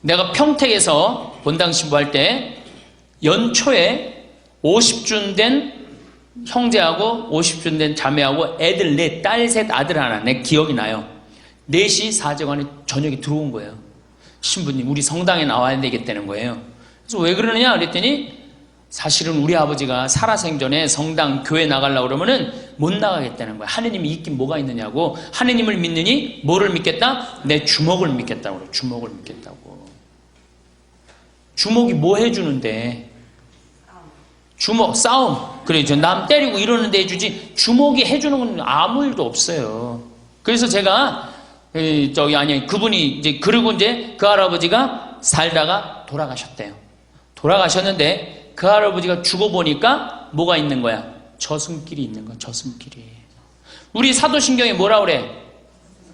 내가 평택에서 본당 신부할 때 연초에 50준 된 형제하고 50준 된 자매하고 애들 넷, 딸 셋, 아들 하나, 내 기억이 나요. 4시 사제관에 저녁에 들어온 거예요. 신부님, 우리 성당에 나와야 되겠다는 거예요. 그래서 왜 그러느냐 그랬더니 사실은 우리 아버지가 살아생전에 성당, 교회 나가려고 그러면은 못 나가겠다는 거야. 하느님이 있긴 뭐가 있느냐고. 하느님을 믿느니 뭐를 믿겠다? 내 주먹을 믿겠다고 그래. 주먹을 믿겠다고. 주먹이 뭐 해주는데? 주먹, 싸움. 그래, 남 때리고 이러는데 해주지, 주먹이 해주는 건 아무 일도 없어요. 그래서 제가, 그분이 이제, 그리고 이제 그 할아버지가 살다가 돌아가셨대요. 돌아가셨는데, 그 할아버지가 죽어보니까 뭐가 있는 거야? 저승길이 있는 거야, 저승길이. 우리 사도신경에 뭐라 그래?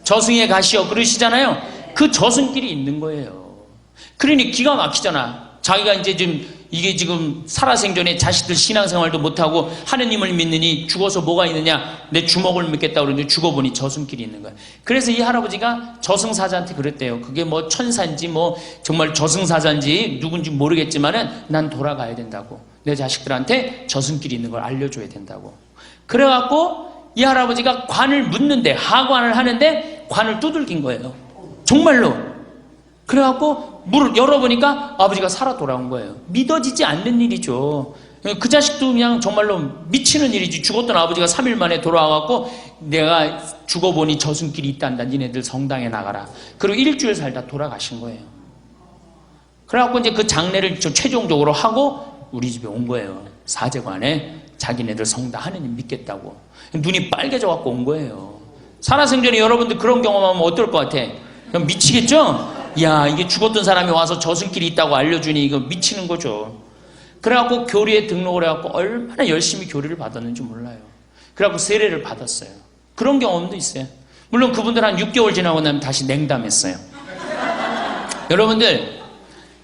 저승에 가시오. 그러시잖아요. 그 저승길이 있는 거예요. 그러니 기가 막히잖아. 자기가 이제 이게 지금 살아생전에 자식들 신앙생활도 못하고 하느님을 믿느니 죽어서 뭐가 있느냐? 내 주먹을 믿겠다고 그러는데 죽어보니 저승길이 있는 거야. 그래서 이 할아버지가 저승사자한테 그랬대요. 그게 뭐 천사인지 뭐 정말 저승사자인지 누군지 모르겠지만은 난 돌아가야 된다고. 내 자식들한테 저승길이 있는 걸 알려줘야 된다고. 그래갖고 이 할아버지가 관을 묻는데, 하관을 하는데 관을 두들긴 거예요. 정말로. 그래갖고 문을 열어보니까 아버지가 살아 돌아온 거예요. 믿어지지 않는 일이죠. 그 자식도 그냥 정말로 미치는 일이지. 죽었던 아버지가 3일 만에 돌아와갖고 내가 죽어보니 저승길이 있단다. 니네들 성당에 나가라. 그리고 일주일 살다 돌아가신 거예요. 그래갖고 이제 그 장례를 최종적으로 하고 우리 집에 온 거예요. 사제관에 자기네들 성당 하느님 믿겠다고. 눈이 빨개져갖고 온 거예요. 살아생전에 여러분들 그런 경험하면 어떨 것 같아? 그럼 미치겠죠? 야, 이게 죽었던 사람이 와서 저승길이 있다고 알려주니 이거 미치는 거죠. 그래갖고 교리에 등록을 해갖고 얼마나 열심히 교리를 받았는지 몰라요. 그래갖고 세례를 받았어요. 그런 경험도 있어요. 물론 그분들 한 6개월 지나고 나면 다시 냉담했어요.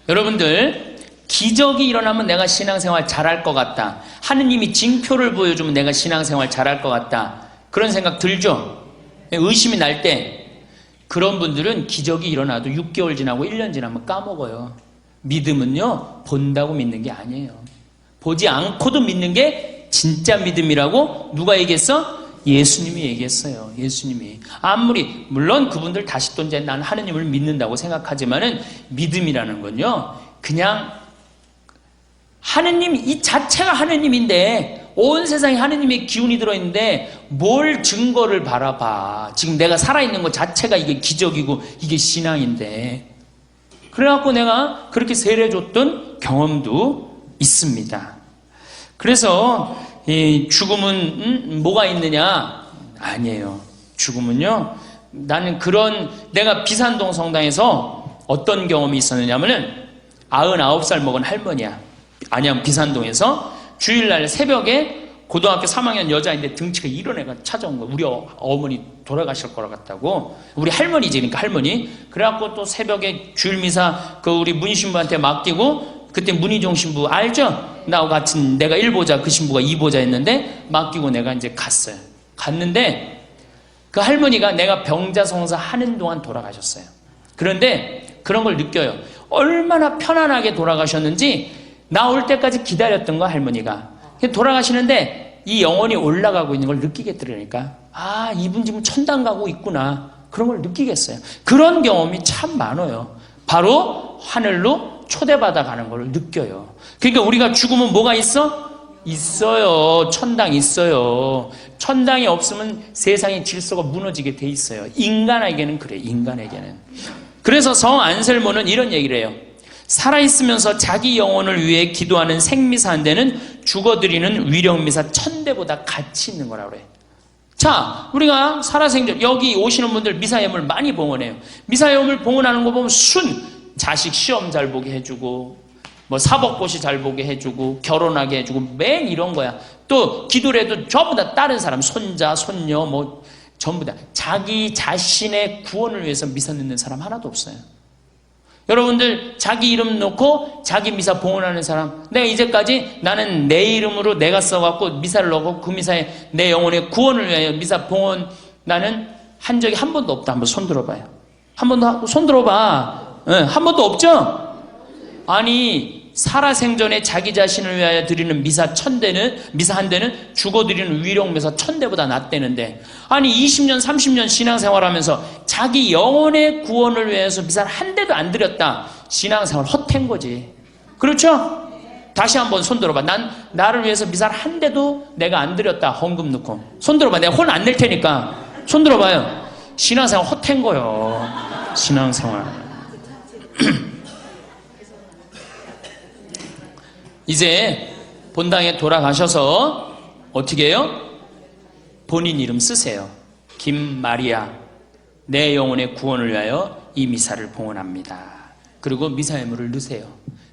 여러분들 기적이 일어나면 내가 신앙생활 잘할 것 같다. 하느님이 징표를 보여주면 내가 신앙생활 잘할 것 같다. 그런 생각 들죠? 의심이 날 때 그런 분들은 기적이 일어나도 6개월 지나고 1년 지나면 까먹어요. 믿음은요, 본다고 믿는 게 아니에요. 보지 않고도 믿는 게 진짜 믿음이라고 누가 얘기했어? 예수님이 얘기했어요. 예수님이. 아무리 물론 그분들 다시 또 이제 난 하느님을 믿는다고 생각하지만은 믿음이라는 건요, 그냥 하느님 이 자체가 하느님인데 온 세상에 하느님의 기운이 들어있는데 뭘 증거를 바라봐. 지금 내가 살아있는 것 자체가 이게 기적이고 이게 신앙인데. 그래갖고 내가 그렇게 세례줬던 경험도 있습니다. 그래서 이 죽음은 뭐가 있느냐? 아니에요. 죽음은요, 나는 내가 비산동 성당에서 어떤 경험이 있었느냐면은 99살 먹은 할머니야. 안양 비산동에서 주일날 새벽에 고등학교 3학년 여자인데 등치가 이런 애가 찾아온 거야. 우리 어머니 돌아가실 거라 같다고. 우리 할머니지, 그러니까 할머니. 그래갖고 또 새벽에 주일미사 우리 문신부한테 맡기고, 그때 문희종 신부 알죠? 나하고 같은, 내가 1보자, 그 신부가 2보자였는데 맡기고 내가 이제 갔어요. 갔는데 그 할머니가 내가 병자성사 하는 동안 돌아가셨어요. 그런데 그런 걸 느껴요. 얼마나 편안하게 돌아가셨는지. 나 올 때까지 기다렸던 거, 할머니가. 돌아가시는데 이 영혼이 올라가고 있는 걸 느끼겠더라니까. 아, 이분 지금 천당 가고 있구나. 그런 걸 느끼겠어요. 그런 경험이 참 많아요. 바로 하늘로 초대받아 가는 걸 느껴요. 그러니까 우리가 죽으면 뭐가 있어? 있어요. 천당 있어요. 천당이 없으면 세상의 질서가 무너지게 돼 있어요. 인간에게는 그래, 인간에게는. 그래서 성 안셀모는 이런 얘기를 해요. 살아있으면서 자기 영혼을 위해 기도하는 생미사 한 대는 죽어드리는 위령미사 1000대보다 가치 있는 거라고 그래. 자, 우리가 살아생전 여기 오시는 분들 미사예물 많이 봉헌해요. 미사예물 봉헌하는 거 보면 자식 시험 잘 보게 해주고, 뭐 사법고시 잘 보게 해주고, 결혼하게 해주고, 맨 이런 거야. 또 기도를 해도 전부 다 다른 사람, 손자, 손녀, 뭐 전부 다 자기 자신의 구원을 위해서 미사 넣는 사람 하나도 없어요. 여러분들 자기 이름 놓고 자기 미사 봉헌하는 사람, 내가 이제까지 나는 내 이름으로 내가 써갖고 미사를 넣고 그 미사에 내 영혼의 구원을 위하여 미사 봉헌 나는 한 적이 한 번도 없다. 한번 손 들어봐요. 한 번도 손 들어봐. 한 번도 없죠? 아니, 살아생전에 자기 자신을 위하여 드리는 미사 한 대는 죽어 드리는 위령미사 1000대보다 낫대는데, 아니 20년 30년 신앙생활하면서 자기 영혼의 구원을 위해서 미사를 한 대도 안 드렸다. 신앙생활 헛된 거지. 그렇죠? 다시 한번 손 들어봐. 나를 위해서 미사를 한 대도 내가 안 드렸다. 헌금 넣고. 손 들어봐. 내가 혼 안 낼 테니까. 손 들어봐요. 신앙생활 헛된 거요. 신앙생활. 이제 본당에 돌아가셔서 어떻게 해요? 본인 이름 쓰세요. 김마리아, 내 영혼의 구원을 위하여 이 미사를 봉헌합니다. 그리고 미사 예물을 넣으세요.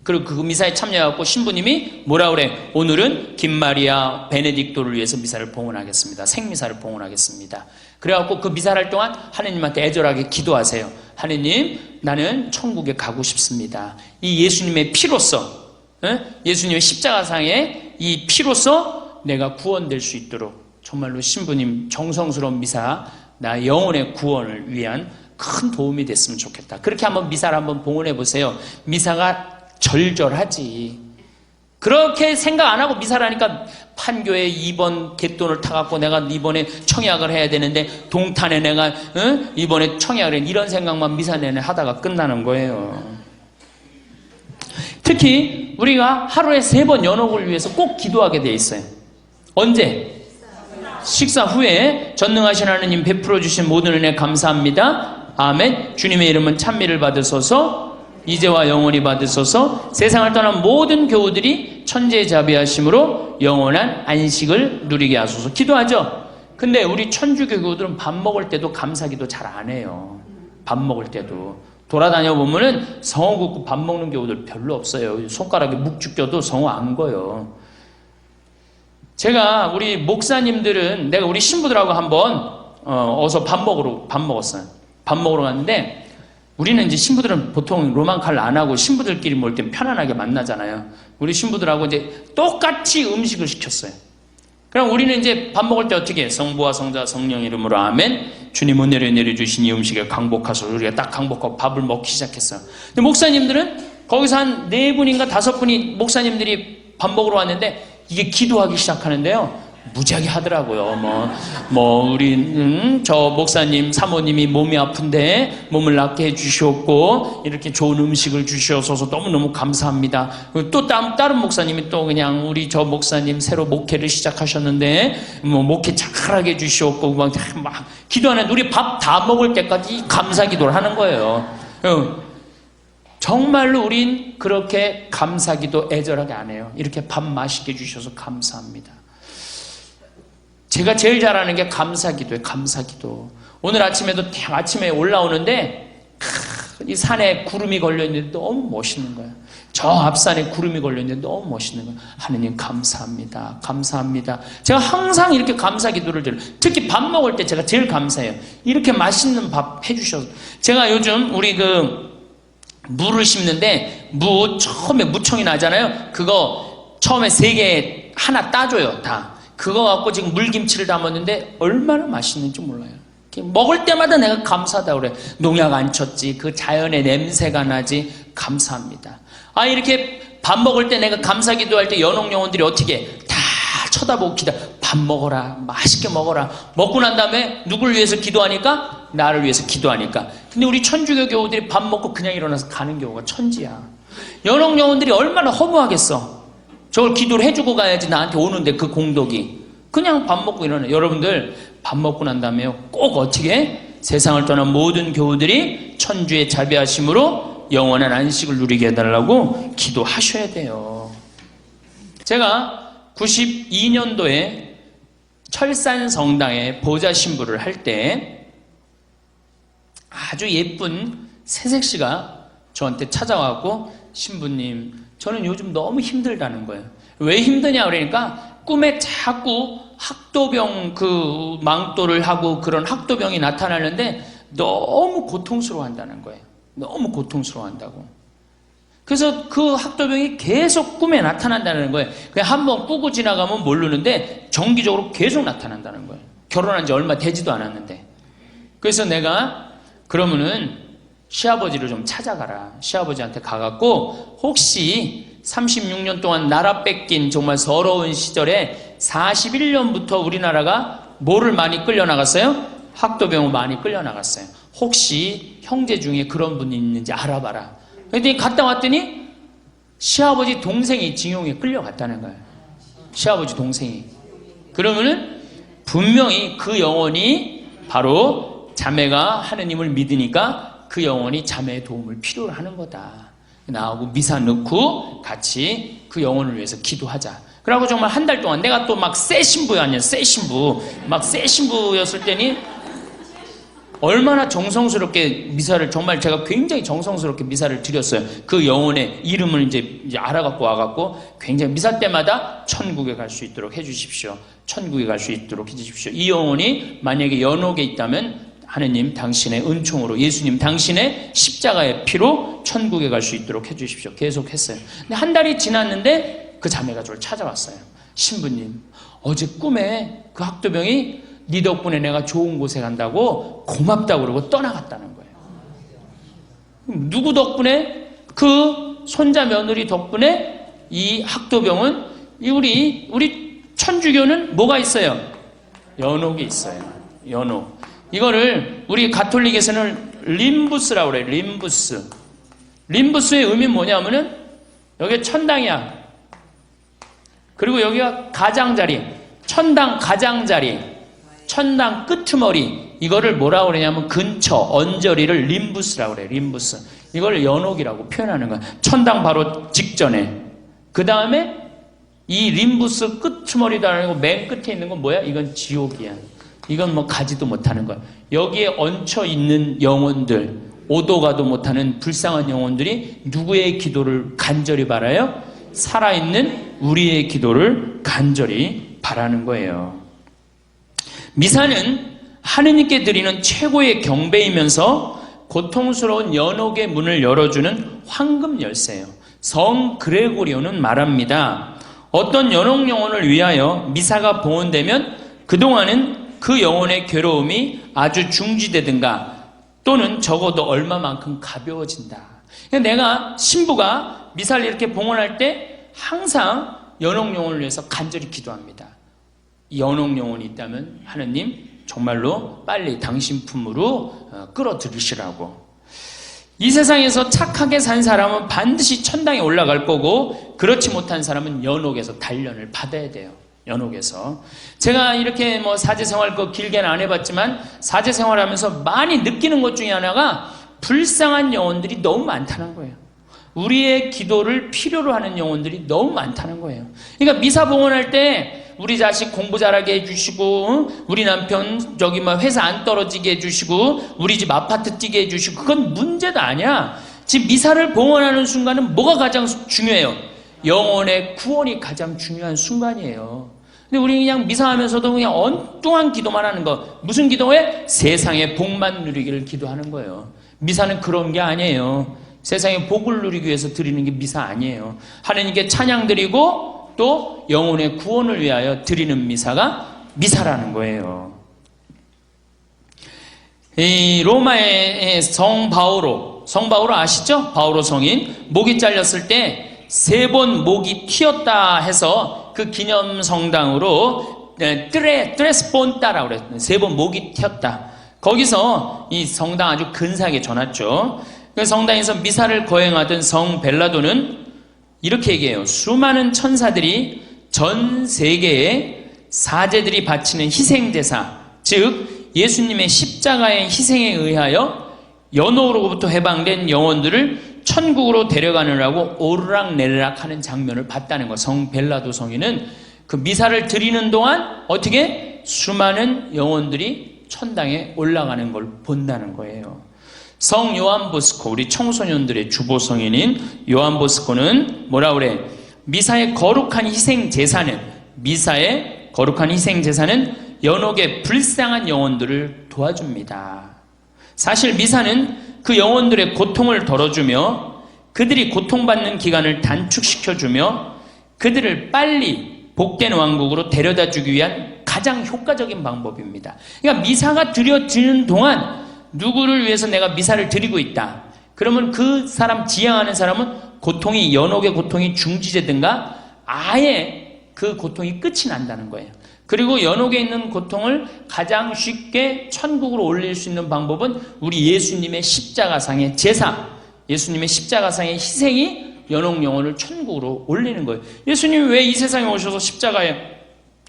그리고 그 미사에 참여해갖고 신부님이 뭐라 그래? 오늘은 김마리아 베네딕토를 위해서 미사를 봉헌하겠습니다. 생미사를 봉헌하겠습니다. 그래갖고 그 미사를 할 동안 하느님한테 애절하게 기도하세요. 하느님, 나는 천국에 가고 싶습니다. 이 예수님의 피로써, 예수님의 십자가상의 이 피로써 내가 구원될 수 있도록 정말로 신부님 정성스러운 미사, 나 영혼의 구원을 위한 큰 도움이 됐으면 좋겠다. 그렇게 한번 미사를 한번 봉헌해 보세요. 미사가 절절하지. 그렇게 생각 안 하고 미사를 하니까 판교에 2번 갯돈을 타갖고 내가 이번에 청약을 해야 되는데 동탄에 내가 이번에 청약을 해. 이런 생각만 미사 내내 하다가 끝나는 거예요. 특히 우리가 하루에 3번 연옥을 위해서 꼭 기도하게 돼 있어요. 언제? 식사 후에 전능하신 하느님 베풀어 주신 모든 은혜 감사합니다. 아멘. 주님의 이름은 찬미를 받으소서. 이제와 영원히 받으소서. 세상을 떠난 모든 교우들이 천재자비하심으로 영원한 안식을 누리게 하소서. 기도하죠. 근데 우리 천주교 교우들은 밥 먹을 때도 감사기도 잘 안 해요. 밥 먹을 때도 돌아다녀 보면은 성어 긋고 밥 먹는 교우들 별로 없어요. 손가락에 묵죽 껴도 성어 안 거요. 제가 우리 목사님들은, 내가 우리 신부들하고 한번 어서 밥 먹었어요. 밥 먹으러 갔는데, 우리는 이제 신부들은 보통 로망칼 안 하고 신부들끼리 모일 땐 편안하게 만나잖아요. 우리 신부들하고 이제 똑같이 음식을 시켰어요. 그럼 우리는 이제 밥 먹을 때 어떻게 해? 성부와 성자 성령 이름으로 아멘. 주님 은혜를 내려주신 이 음식에 강복하소서. 우리가 딱 강복하고 밥을 먹기 시작했어요. 근데 목사님들은 거기서 한 4분인가 5분이 목사님들이 밥 먹으러 왔는데 이게 기도하기 시작하는데요. 무지하게 하더라고요. 우리 저 목사님 사모님이 몸이 아픈데 몸을 낫게 해주셨고 이렇게 좋은 음식을 주셔서 너무너무 감사합니다. 또 다른 목사님이 또 그냥 우리 저 목사님 새로 목회를 시작하셨는데 목회 잘하게 해주셨고 막 기도하는데 우리 밥 다 먹을 때까지 감사 기도를 하는 거예요. 정말로 우린 그렇게 감사 기도 애절하게 안 해요. 이렇게 밥 맛있게 주셔서 감사합니다. 제가 제일 잘하는 게 감사기도예요. 감사기도. 오늘 아침에도 아침에 올라오는데 이 산에 구름이 걸려있는데 너무 멋있는 거예요. 저 앞산에 구름이 걸려있는데 너무 멋있는 거예요. 하느님 감사합니다. 감사합니다. 제가 항상 이렇게 감사기도를 드려요. 특히 밥 먹을 때 제가 제일 감사해요. 이렇게 맛있는 밥 해주셔서. 제가 요즘 우리 무를 심는데 처음에 무청이 나잖아요. 그거 처음에 3개 하나 따줘요. 다. 그거 갖고 지금 물김치를 담았는데 얼마나 맛있는지 몰라요. 먹을 때마다 내가 감사하다고 그래. 농약 안 쳤지. 그 자연의 냄새가 나지. 감사합니다. 이렇게 밥 먹을 때 내가 감사 기도할 때 연옥 영혼들이 어떻게 해? 다 쳐다보고 밥 먹어라. 맛있게 먹어라. 먹고 난 다음에 누굴 위해서 기도하니까? 나를 위해서 기도하니까. 근데 우리 천주교 교우들이 밥 먹고 그냥 일어나서 가는 경우가 천지야. 연옥 영혼들이 얼마나 허무하겠어. 저걸 기도를 해주고 가야지 나한테 오는데 그 공덕이. 그냥 밥 먹고 일어나. 여러분들 밥 먹고 난 다음에 꼭 어떻게 해? 세상을 떠난 모든 교우들이 천주의 자비하심으로 영원한 안식을 누리게 해달라고 기도하셔야 돼요. 제가 92년도에 철산 성당에 보좌 신부를 할 때 아주 예쁜 새색시가 저한테 찾아와서 신부님, 저는 요즘 너무 힘들다는 거예요. 왜 힘드냐 그러니까 꿈에 자꾸 학도병 망토를 하고 그런 학도병이 나타나는데 너무 고통스러워 한다는 거예요. 너무 고통스러워 한다고. 그래서 그 학도병이 계속 꿈에 나타난다는 거예요. 그냥 한번 꾸고 지나가면 모르는데 정기적으로 계속 나타난다는 거예요. 결혼한 지 얼마 되지도 않았는데. 그래서 내가 그러면은 시아버지를 좀 찾아가라. 시아버지한테 가갖고 혹시 36년 동안 나라 뺏긴 정말 서러운 시절에 41년부터 우리나라가 뭐를 많이 끌려나갔어요? 학도병을 많이 끌려나갔어요. 혹시 형제 중에 그런 분이 있는지 알아봐라. 그랬더니 갔다 왔더니 시아버지 동생이 징용에 끌려갔다는 거예요. 시아버지 동생이. 그러면은 분명히 그 영혼이 바로 자매가 하느님을 믿으니까 그 영혼이 자매의 도움을 필요로 하는 거다. 나하고 미사 넣고 같이 그 영혼을 위해서 기도하자. 그러고 정말 한 달 동안 내가 또 막 새 신부야, 새 신부. 막 새 신부였을 때니 얼마나 정성스럽게 미사를, 정말 제가 굉장히 정성스럽게 미사를 드렸어요. 그 영혼의 이름을 이제 알아갖고 와갖고 굉장히 미사 때마다 천국에 갈 수 있도록 해주십시오. 천국에 갈 수 있도록 해주십시오. 이 영혼이 만약에 연옥에 있다면 하느님 당신의 은총으로, 예수님 당신의 십자가의 피로 천국에 갈 수 있도록 해주십시오. 계속 했어요. 근데 한 달이 지났는데 그 자매가 저를 찾아왔어요. 신부님, 어제 꿈에 그 학도병이 네 덕분에 내가 좋은 곳에 간다고 고맙다고 그러고 떠나갔다는 거예요. 누구 덕분에? 그 손자 며느리 덕분에 이 학도병은 우리 천주교는 뭐가 있어요? 연옥이 있어요. 연옥. 이거를 우리 가톨릭에서는 림부스라고 그래요. 림부스. 림부스의 의미는 뭐냐면은 여기 천당이야. 그리고 여기가 가장자리. 천당 가장자리. 천당 끄트머리. 이거를 뭐라고 그러냐면 근처, 언저리를 림부스라고 그래요. 림부스. 이걸 연옥이라고 표현하는 거야. 천당 바로 직전에. 그 다음에 이 림부스 끄트머리도 아니고 맨 끝에 있는 건 뭐야? 이건 지옥이야. 이건 뭐 가지도 못하는 거야. 여기에 얹혀 있는 영혼들, 오도 가도 못하는 불쌍한 영혼들이 누구의 기도를 간절히 바라요? 살아있는 우리의 기도를 간절히 바라는 거예요. 미사는 하느님께 드리는 최고의 경배이면서 고통스러운 연옥의 문을 열어주는 황금 열쇠예요. 성 그레고리오는 말합니다. 어떤 연옥 영혼을 위하여 미사가 봉헌되면 그동안은 그 영혼의 괴로움이 아주 중지되든가 또는 적어도 얼마만큼 가벼워진다. 내가 신부가 미사를 이렇게 봉헌할 때 항상 연옥 영혼을 위해서 간절히 기도합니다. 이 연옥 영혼이 있다면 하느님 정말로 빨리 당신 품으로 끌어들이시라고. 이 세상에서 착하게 산 사람은 반드시 천당에 올라갈 거고 그렇지 못한 사람은 연옥에서 단련을 받아야 돼요. 연옥에서. 제가 이렇게 뭐 사제생활 길게는 안 해봤지만 사제생활하면서 많이 느끼는 것 중에 하나가 불쌍한 영혼들이 너무 많다는 거예요. 우리의 기도를 필요로 하는 영혼들이 너무 많다는 거예요. 그러니까 미사 봉헌할 때 우리 자식 공부 잘하게 해주시고 우리 남편 저기 뭐 회사 안 떨어지게 해주시고 우리 집 아파트 뛰게 해주시고 그건 문제도 아니야. 지금 미사를 봉헌하는 순간은 뭐가 가장 중요해요? 영혼의 구원이 가장 중요한 순간이에요. 근데 우리 그냥 미사하면서도 그냥 엉뚱한 기도만 하는 거. 무슨 기도에? 세상의 복만 누리기를 기도하는 거예요. 미사는 그런 게 아니에요. 세상의 복을 누리기 위해서 드리는 게 미사 아니에요. 하나님께 찬양 드리고 또 영혼의 구원을 위하여 드리는 미사가 미사라는 거예요. 이 로마의 성 바오로 아시죠? 바오로 성인 목이 잘렸을 때 3번 목이 튀었다 해서 그 기념 성당으로 트레스폰타라고 그래요. 3번 목이 튀었다. 거기서 이 성당 아주 근사하게 전했죠. 그 성당에서 미사를 거행하던 성 벨라도는 이렇게 얘기해요. 수많은 천사들이 전 세계에 사제들이 바치는 희생제사, 즉 예수님의 십자가의 희생에 의하여 연옥으로부터 해방된 영혼들을 천국으로 데려가느라고 오르락내리락 하는 장면을 봤다는 거. 성 벨라도 성인은 그 미사를 드리는 동안 어떻게 수많은 영혼들이 천당에 올라가는 걸 본다는 거예요. 성 요한 보스코, 우리 청소년들의 주보 성인인 요한 보스코는 뭐라 그래? 미사의 거룩한 희생 제사는 연옥의 불쌍한 영혼들을 도와줍니다. 사실 미사는 그 영혼들의 고통을 덜어주며 그들이 고통받는 기간을 단축시켜주며 그들을 빨리 복된 왕국으로 데려다주기 위한 가장 효과적인 방법입니다. 그러니까 미사가 드려지는 동안 누구를 위해서 내가 미사를 드리고 있다. 그러면 그 사람 지향하는 사람은 고통이 연옥의 고통이 중지되든가 아예 그 고통이 끝이 난다는 거예요. 그리고 연옥에 있는 고통을 가장 쉽게 천국으로 올릴 수 있는 방법은 우리 예수님의 십자가상의 제사, 예수님의 십자가상의 희생이 연옥 영혼을 천국으로 올리는 거예요. 예수님이 왜 이 세상에 오셔서 십자가에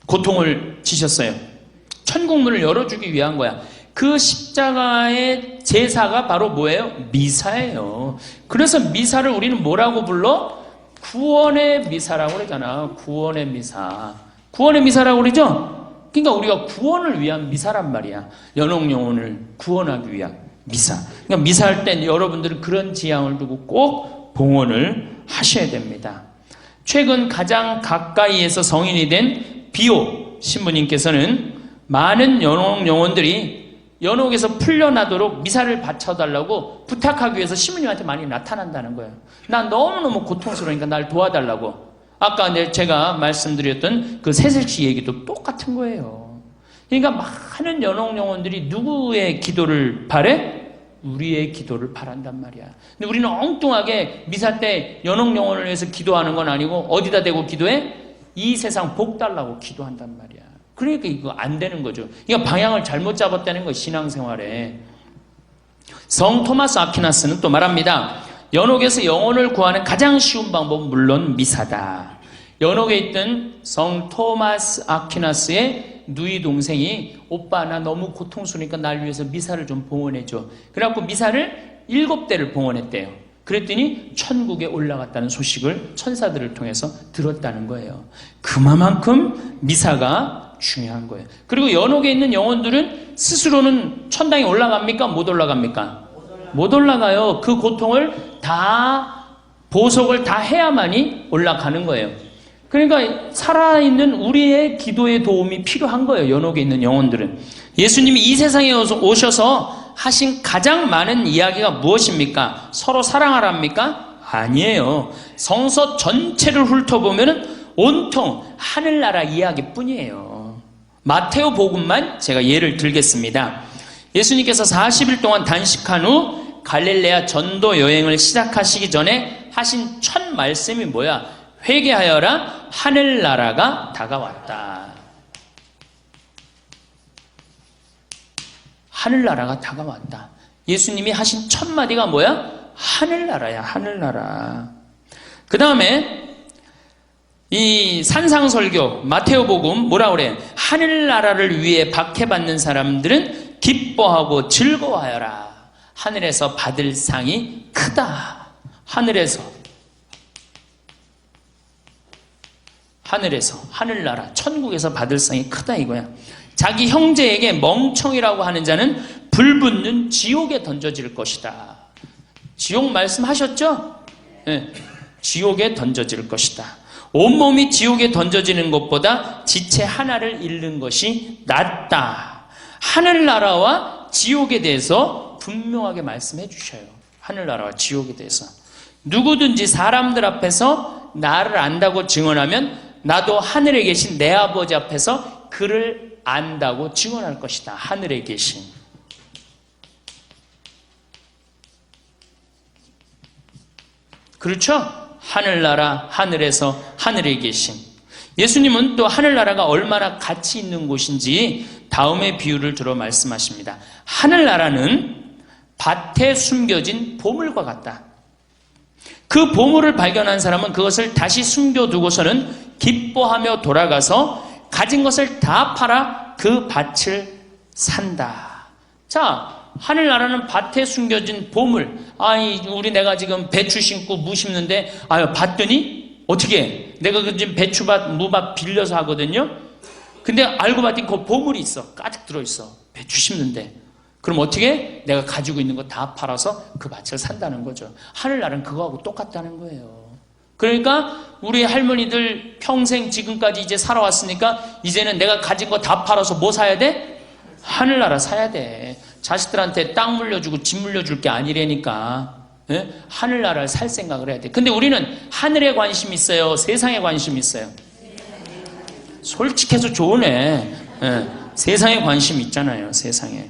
고통을 지셨어요? 천국문을 열어주기 위한 거야. 그 십자가의 제사가 바로 뭐예요? 미사예요. 그래서 미사를 우리는 뭐라고 불러? 구원의 미사라고 그러잖아. 구원의 미사. 구원의 미사라고 그러죠? 그러니까 우리가 구원을 위한 미사란 말이야. 연옥 영혼을 구원하기 위한 미사. 그러니까 미사할 땐 여러분들은 그런 지향을 두고 꼭 봉헌을 하셔야 됩니다. 최근 가장 가까이에서 성인이 된 비오 신부님께서는 많은 연옥 영혼들이 연옥에서 풀려나도록 미사를 바쳐달라고 부탁하기 위해서 신부님한테 많이 나타난다는 거예요. 난 너무너무 고통스러우니까 날 도와달라고. 아까 제가 말씀드렸던 그 새색시 얘기도 똑같은 거예요. 그러니까 많은 연옥 영혼들이 누구의 기도를 바래? 우리의 기도를 바란단 말이야. 근데 우리는 엉뚱하게 미사 때 연옥 영혼을 위해서 기도하는 건 아니고 어디다 대고 기도해? 이 세상 복 달라고 기도한단 말이야. 그러니까 이거 안 되는 거죠. 그러니까 방향을 잘못 잡았다는 거 신앙생활에. 성 토마스 아퀴나스는 또 말합니다. 연옥에서 영혼을 구하는 가장 쉬운 방법은 물론 미사다. 연옥에 있던 성 토마스 아퀴나스의 누이 동생이 오빠 나 너무 고통스러우니까 날 위해서 미사를 좀 봉헌해줘. 그래갖고 미사를 7대를 봉헌했대요. 그랬더니 천국에 올라갔다는 소식을 천사들을 통해서 들었다는 거예요. 그만큼 미사가 중요한 거예요. 그리고 연옥에 있는 영혼들은 스스로는 천당에 올라갑니까? 못 올라갑니까? 못 올라가요. 그 고통을 다 보석을 다 해야만이 올라가는 거예요. 그러니까 살아있는 우리의 기도의 도움이 필요한 거예요. 연옥에 있는 영혼들은. 예수님이 이 세상에 오셔서 하신 가장 많은 이야기가 무엇입니까? 서로 사랑하랍니까? 아니에요. 성서 전체를 훑어보면 온통 하늘나라 이야기뿐이에요. 마테오 복음만 제가 예를 들겠습니다. 예수님께서 40일 동안 단식한 후 갈릴레아 전도 여행을 시작하시기 전에 하신 첫 말씀이 뭐야? 회개하여라, 하늘나라가 다가왔다. 하늘나라가 다가왔다. 예수님이 하신 첫 마디가 뭐야? 하늘나라야, 하늘나라. 그 다음에 이 산상설교 마테오복음 뭐라 그래? 하늘나라를 위해 박해받는 사람들은 기뻐하고 즐거워하여라. 하늘에서 받을 상이 크다. 하늘에서 하늘나라 천국에서 받을 상이 크다 이거야. 자기 형제에게 멍청이라고 하는 자는 불붙는 지옥에 던져질 것이다. 지옥 말씀하셨죠? 네. 지옥에 던져질 것이다. 온몸이 지옥에 던져지는 것보다 지체 하나를 잃는 것이 낫다. 하늘나라와 지옥에 대해서 분명하게 말씀해 주셔요. 하늘나라와 지옥에 대해서. 누구든지 사람들 앞에서 나를 안다고 증언하면 나도 하늘에 계신 내 아버지 앞에서 그를 안다고 증언할 것이다. 하늘에 계신. 그렇죠? 하늘나라, 하늘에서 하늘에 계신. 예수님은 또 하늘나라가 얼마나 가치 있는 곳인지 다음의 비유를 들어 말씀하십니다. 하늘나라는 밭에 숨겨진 보물과 같다. 그 보물을 발견한 사람은 그것을 다시 숨겨두고서는 기뻐하며 돌아가서 가진 것을 다 팔아 그 밭을 산다. 자, 하늘나라는 밭에 숨겨진 보물. 우리 내가 지금 배추 심고 무 심는데, 봤더니 어떻게 해? 내가 지금 배추밭, 무밭 빌려서 하거든요. 근데 알고 봤더니 그 보물이 있어. 가득 들어있어. 배추 심는데. 그럼 어떻게 해? 내가 가지고 있는 거 다 팔아서 그 밭을 산다는 거죠. 하늘나라는 그거하고 똑같다는 거예요. 그러니까 우리 할머니들 평생 지금까지 이제 살아왔으니까 이제는 내가 가진 거 다 팔아서 뭐 사야 돼? 하늘나라 사야 돼. 자식들한테 땅 물려주고 집 물려줄 게 아니라니까. 예? 하늘나라를 살 생각을 해야 돼. 근데 우리는 하늘에 관심 있어요? 세상에 관심 있어요? 솔직해서 좋으네. 예. 세상에 관심 있잖아요. 세상에.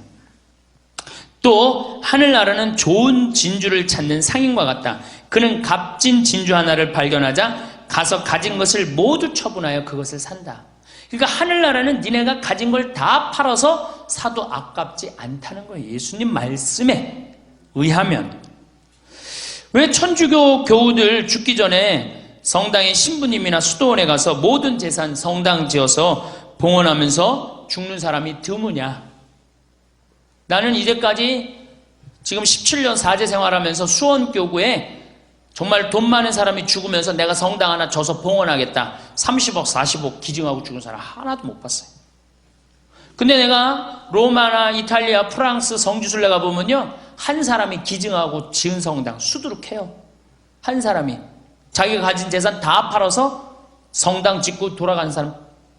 또 하늘나라는 좋은 진주를 찾는 상인과 같다. 그는 값진 진주 하나를 발견하자 가서 가진 것을 모두 처분하여 그것을 산다. 그러니까 하늘나라는 니네가 가진 걸 다 팔아서 사도 아깝지 않다는 거예요. 예수님 말씀에 의하면. 왜 천주교 교우들 죽기 전에 성당의 신부님이나 수도원에 가서 모든 재산 성당 지어서 봉헌하면서 죽는 사람이 드무냐? 나는 이제까지 지금 17년 사제 생활하면서 수원교구에 정말 돈 많은 사람이 죽으면서 내가 성당 하나 져서 봉헌하겠다. 30억, 40억 기증하고 죽은 사람 하나도 못 봤어요. 근데 내가 로마나 이탈리아, 프랑스 성지순례 가보면요. 한 사람이 기증하고 지은 성당 수두룩해요. 한 사람이. 자기가 가진 재산 다 팔아서 성당 짓고 돌아간 사람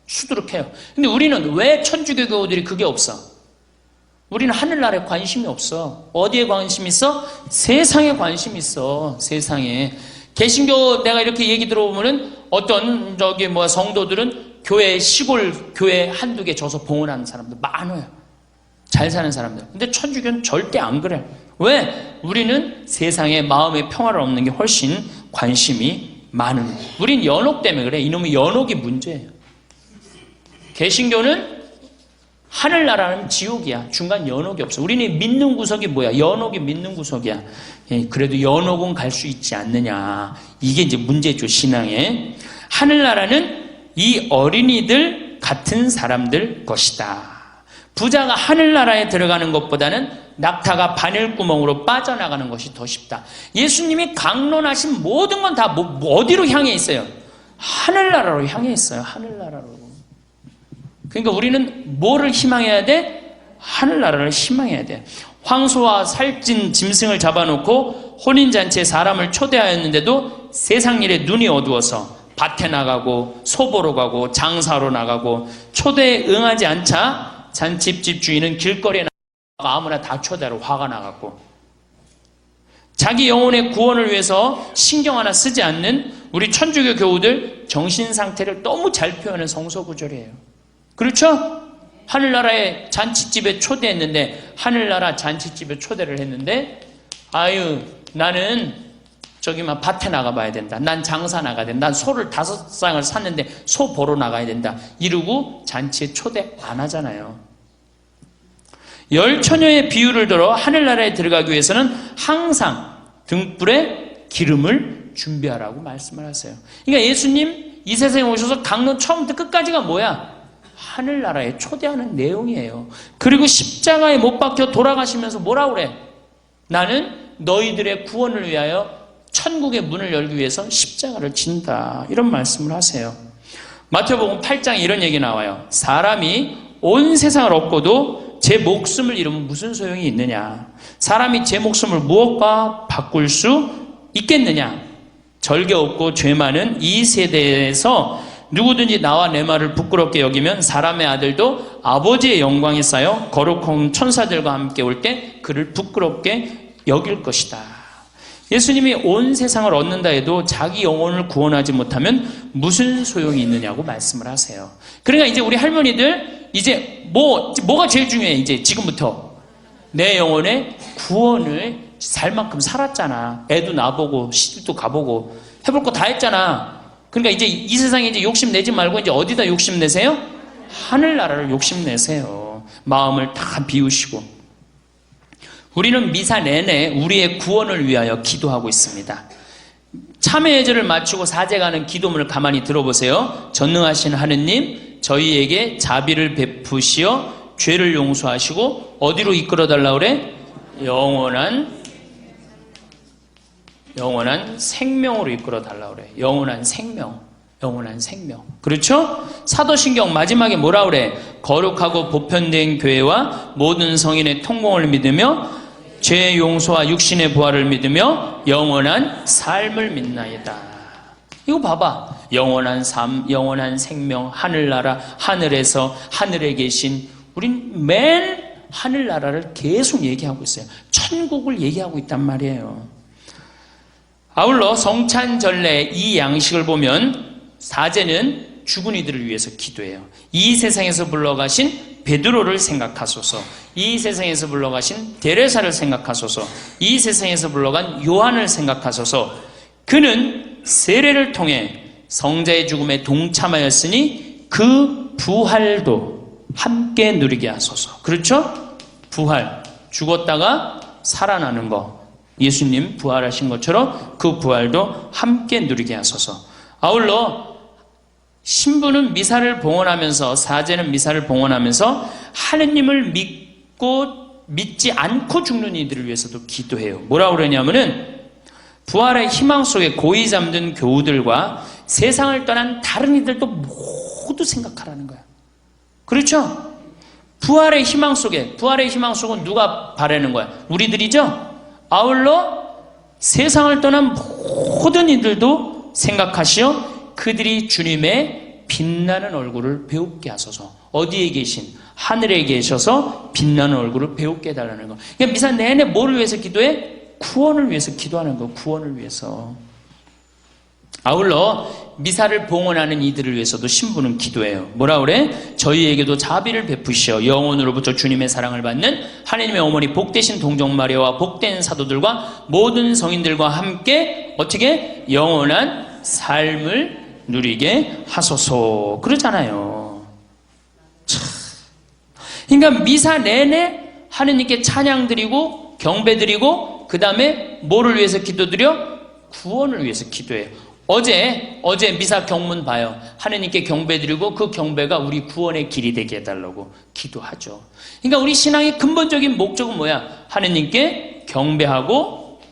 수두룩해요. 근데 우리는 왜 천주교 교우들이 그게 없어? 우리는 하늘나라에 관심이 없어. 어디에 관심 있어? 세상에 관심 있어. 세상에. 개신교 내가 이렇게 얘기 들어보면은 어떤 성도들은 교회 시골 교회 한두 개 줘서 봉헌하는 사람들 많아요. 잘 사는 사람들. 근데 천주교는 절대 안 그래. 왜? 우리는 세상에 마음의 평화를 얻는 게 훨씬 관심이 많은 거예요. 우린 연옥 때문에 그래. 이놈의 연옥이 문제예요. 개신교는 하늘나라는 지옥이야. 중간 연옥이 없어. 우리는 믿는 구석이 뭐야? 연옥이 믿는 구석이야. 그래도 연옥은 갈 수 있지 않느냐. 이게 이제 문제죠, 신앙에. 하늘나라는 이 어린이들 같은 사람들 것이다. 부자가 하늘나라에 들어가는 것보다는 낙타가 바늘구멍으로 빠져나가는 것이 더 쉽다. 예수님이 강론하신 모든 건 다 어디로 향해 있어요? 하늘나라로 향해 있어요. 하늘나라로. 그러니까 우리는 뭐를 희망해야 돼? 하늘나라를 희망해야 돼. 황소와 살찐 짐승을 잡아놓고 혼인잔치에 사람을 초대하였는데도 세상 일에 눈이 어두워서 밭에 나가고 소보러 가고 장사로 나가고 초대에 응하지 않자 잔치집 주인은 길거리에 나가 아무나 다 초대하러 화가 나갔고, 자기 영혼의 구원을 위해서 신경 하나 쓰지 않는 우리 천주교 교우들 정신 상태를 너무 잘 표현하는 성서구절이에요. 그렇죠? 하늘나라의 잔치집에 초대했는데, 하늘나라 잔치집에 초대를 했는데, 아유, 나는 막 밭에 나가봐야 된다. 난 장사 나가야 된다. 난 소를 5쌍을 샀는데 소 보러 나가야 된다. 이러고 잔치에 초대 안 하잖아요. 열 처녀의 비유를 들어 하늘나라에 들어가기 위해서는 항상 등불에 기름을 준비하라고 말씀을 하세요. 그러니까 예수님 이 세상에 오셔서 강론 처음부터 끝까지가 뭐야? 하늘나라에 초대하는 내용이에요. 그리고 십자가에 못 박혀 돌아가시면서 뭐라고 그래? 나는 너희들의 구원을 위하여 천국의 문을 열기 위해서 십자가를 진다. 이런 말씀을 하세요. 마태복음 8장에 이런 얘기 나와요. 사람이 온 세상을 얻고도 제 목숨을 잃으면 무슨 소용이 있느냐? 사람이 제 목숨을 무엇과 바꿀 수 있겠느냐? 절개 없고 죄 많은 이 세대에서 누구든지 나와 내 말을 부끄럽게 여기면 사람의 아들도 아버지의 영광에 쌓여 거룩한 천사들과 함께 올 때 그를 부끄럽게 여길 것이다. 예수님이 온 세상을 얻는다 해도 자기 영혼을 구원하지 못하면 무슨 소용이 있느냐고 말씀을 하세요. 그러니까 이제 우리 할머니들 이제 뭐가 제일 중요해? 이제 지금부터 내 영혼의 구원을 살 만큼 살았잖아. 애도 나보고 시집도 가보고 해볼 거 다 했잖아. 그러니까 이제 이 세상에 이제 욕심내지 말고 이제 어디다 욕심내세요? 하늘나라를 욕심내세요. 마음을 다 비우시고. 우리는 미사 내내 우리의 구원을 위하여 기도하고 있습니다. 참회 예절을 마치고 사제가는 기도문을 가만히 들어보세요. 전능하신 하느님, 저희에게 자비를 베푸시어 죄를 용서하시고 어디로 이끌어달라고 그래? 영원한 생명으로 이끌어달라고 그래. 영원한 생명. 그렇죠? 사도신경 마지막에 뭐라 그래? 거룩하고 보편된 교회와 모든 성인의 통공을 믿으며 죄의 용서와 육신의 부활을 믿으며 영원한 삶을 믿나이다. 이거 봐봐. 영원한 삶, 영원한 생명, 하늘나라, 하늘에서 하늘에 계신, 우린 맨 하늘나라를 계속 얘기하고 있어요. 천국을 얘기하고 있단 말이에요. 아울러 성찬전례 이 양식을 보면 사제는 죽은 이들을 위해서 기도해요. 이 세상에서 불러가신 베드로를 생각하소서. 이 세상에서 물러가신 데레사를 생각하소서. 이 세상에서 물러간 요한을 생각하소서. 그는 세례를 통해 성자의 죽음에 동참하였으니 그 부활도 함께 누리게 하소서. 그렇죠? 부활, 죽었다가 살아나는 거, 예수님 부활하신 것처럼 그 부활도 함께 누리게 하소서. 아울러 신부는 미사를 봉헌하면서, 사제는 미사를 봉헌하면서 하느님을 믿지 않고 죽는 이들을 위해서도 기도해요. 뭐라고 그러냐면은 부활의 희망 속에 고이 잠든 교우들과 세상을 떠난 다른 이들도 모두 생각하라는 거야. 그렇죠? 부활의 희망 속에, 부활의 희망 속은 누가 바라는 거야? 우리들이죠? 아울러 세상을 떠난 모든 이들도 생각하시어 그들이 주님의 빛나는 얼굴을 배웁게 하소서. 어디에 계신? 하늘에 계셔서 빛나는 얼굴을 배웁게 해달라는 거. 그러니까 미사 내내 뭐를 위해서 기도해? 구원을 위해서 기도하는 거. 구원을 위해서. 아울러 미사를 봉헌하는 이들을 위해서도 신부는 기도해요. 뭐라 그래? 저희에게도 자비를 베푸시어 영혼으로부터 주님의 사랑을 받는 하나님의 어머니 복되신 동정 마리아와 복된 사도들과 모든 성인들과 함께 어떻게? 영원한 삶을 누리게 하소서. 그러잖아요. 참. 그러니까 미사 내내 하느님께 찬양 드리고 경배 드리고 그 다음에 뭐를 위해서 기도드려? 구원을 위해서 기도해요. 어제 미사 경문 봐요. 하느님께 경배 드리고 그 경배가 우리 구원의 길이 되게 해달라고 기도하죠. 그러니까 우리 신앙의 근본적인 목적은 뭐야? 하느님께 경배하고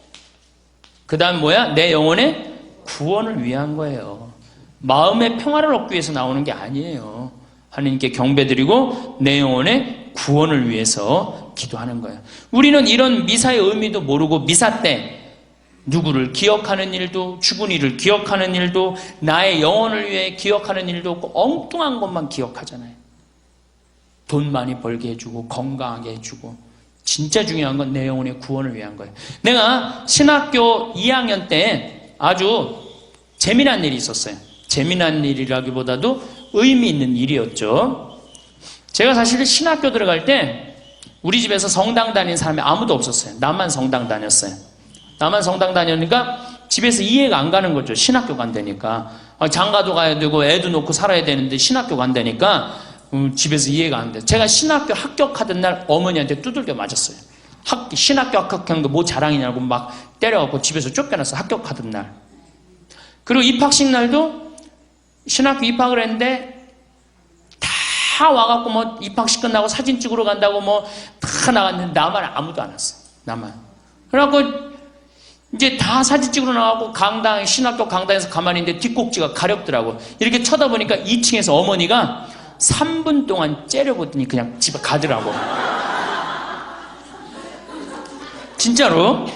그 다음 뭐야? 내 영혼의 구원을 위한 거예요. 마음의 평화를 얻기 위해서 나오는 게 아니에요. 하느님께 경배드리고 내 영혼의 구원을 위해서 기도하는 거예요. 우리는 이런 미사의 의미도 모르고 미사 때 누구를 기억하는 일도, 죽은 이를 기억하는 일도, 나의 영혼을 위해 기억하는 일도 없고 엉뚱한 것만 기억하잖아요. 돈 많이 벌게 해주고 건강하게 해주고. 진짜 중요한 건 내 영혼의 구원을 위한 거예요. 내가 신학교 2학년 때 아주 재미난 일이 있었어요. 재미난 일이라기보다도 의미 있는 일이었죠. 제가 사실 신학교 들어갈 때 우리 집에서 성당 다니는 사람이 아무도 없었어요. 나만 성당 다녔어요. 나만 성당 다니니까 집에서 이해가 안 가는 거죠. 신학교 간다니까. 장가도 가야 되고 애도 놓고 살아야 되는데 신학교 간다니까 집에서 이해가 안 돼. 제가 신학교 합격하던 날 어머니한테 두들겨 맞았어요. 신학교 합격한 거 뭐 자랑이냐고 막 때려갖고 집에서 쫓겨나서 합격하던 날. 그리고 입학식 날도 신학교 입학을 했는데 다 와갖고 뭐 입학식 끝나고 사진 찍으러 간다고 뭐 다 나갔는데 나만 아무도 안 왔어. 나만. 그래갖고 이제 다 사진 찍으러 나가고 신학교 강당에서 가만히 있는데 뒷꼭지가 가렵더라고. 이렇게 쳐다보니까 2층에서 어머니가 3분 동안 째려보더니 그냥 집에 가더라고. 진짜로.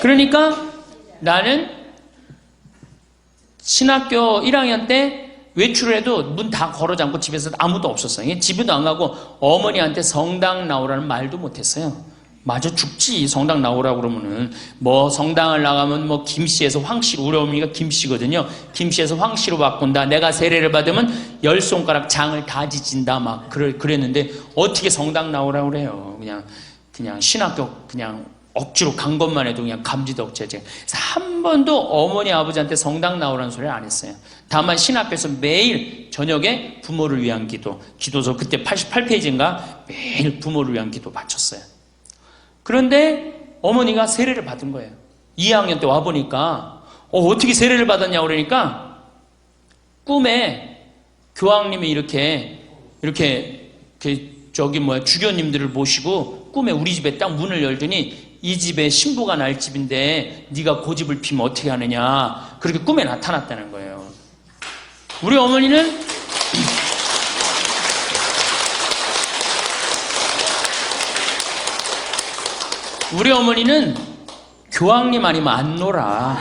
그러니까 나는 신학교 1학년 때 외출을 해도 문 다 걸어 잠고 집에서 아무도 없었어요. 집에도 안 가고 어머니한테 성당 나오라는 말도 못했어요. 마저 죽지. 성당 나오라고 그러면은 뭐 성당을 나가면 뭐 김씨에서 황씨로, 우리 어머니가 김씨거든요. 김씨에서 황씨로 바꾼다. 내가 세례를 받으면 10손가락 장을 다 지진다. 막 그랬는데 어떻게 성당 나오라고 그래요. 그냥 신학교 그냥 억지로 간 것만 해도 그냥 감지덕지지. 한 번도 어머니 아버지한테 성당 나오라는 소리를 안 했어요. 다만 신학교에서 매일 저녁에 부모를 위한 기도서 그때 88페이지인가 매일 부모를 위한 기도 바쳤어요. 그런데 어머니가 세례를 받은 거예요. 2학년 때 와보니까 어떻게 세례를 받았냐고 그러니까 꿈에 교황님이 이렇게 주교님들을 모시고 꿈에 우리 집에 딱 문을 열더니 이 집에 신부가 날 집인데 네가 고집을 피면 어떻게 하느냐, 그렇게 꿈에 나타났다는 거예요. 우리 어머니는 교황님 아니면 안 놀아.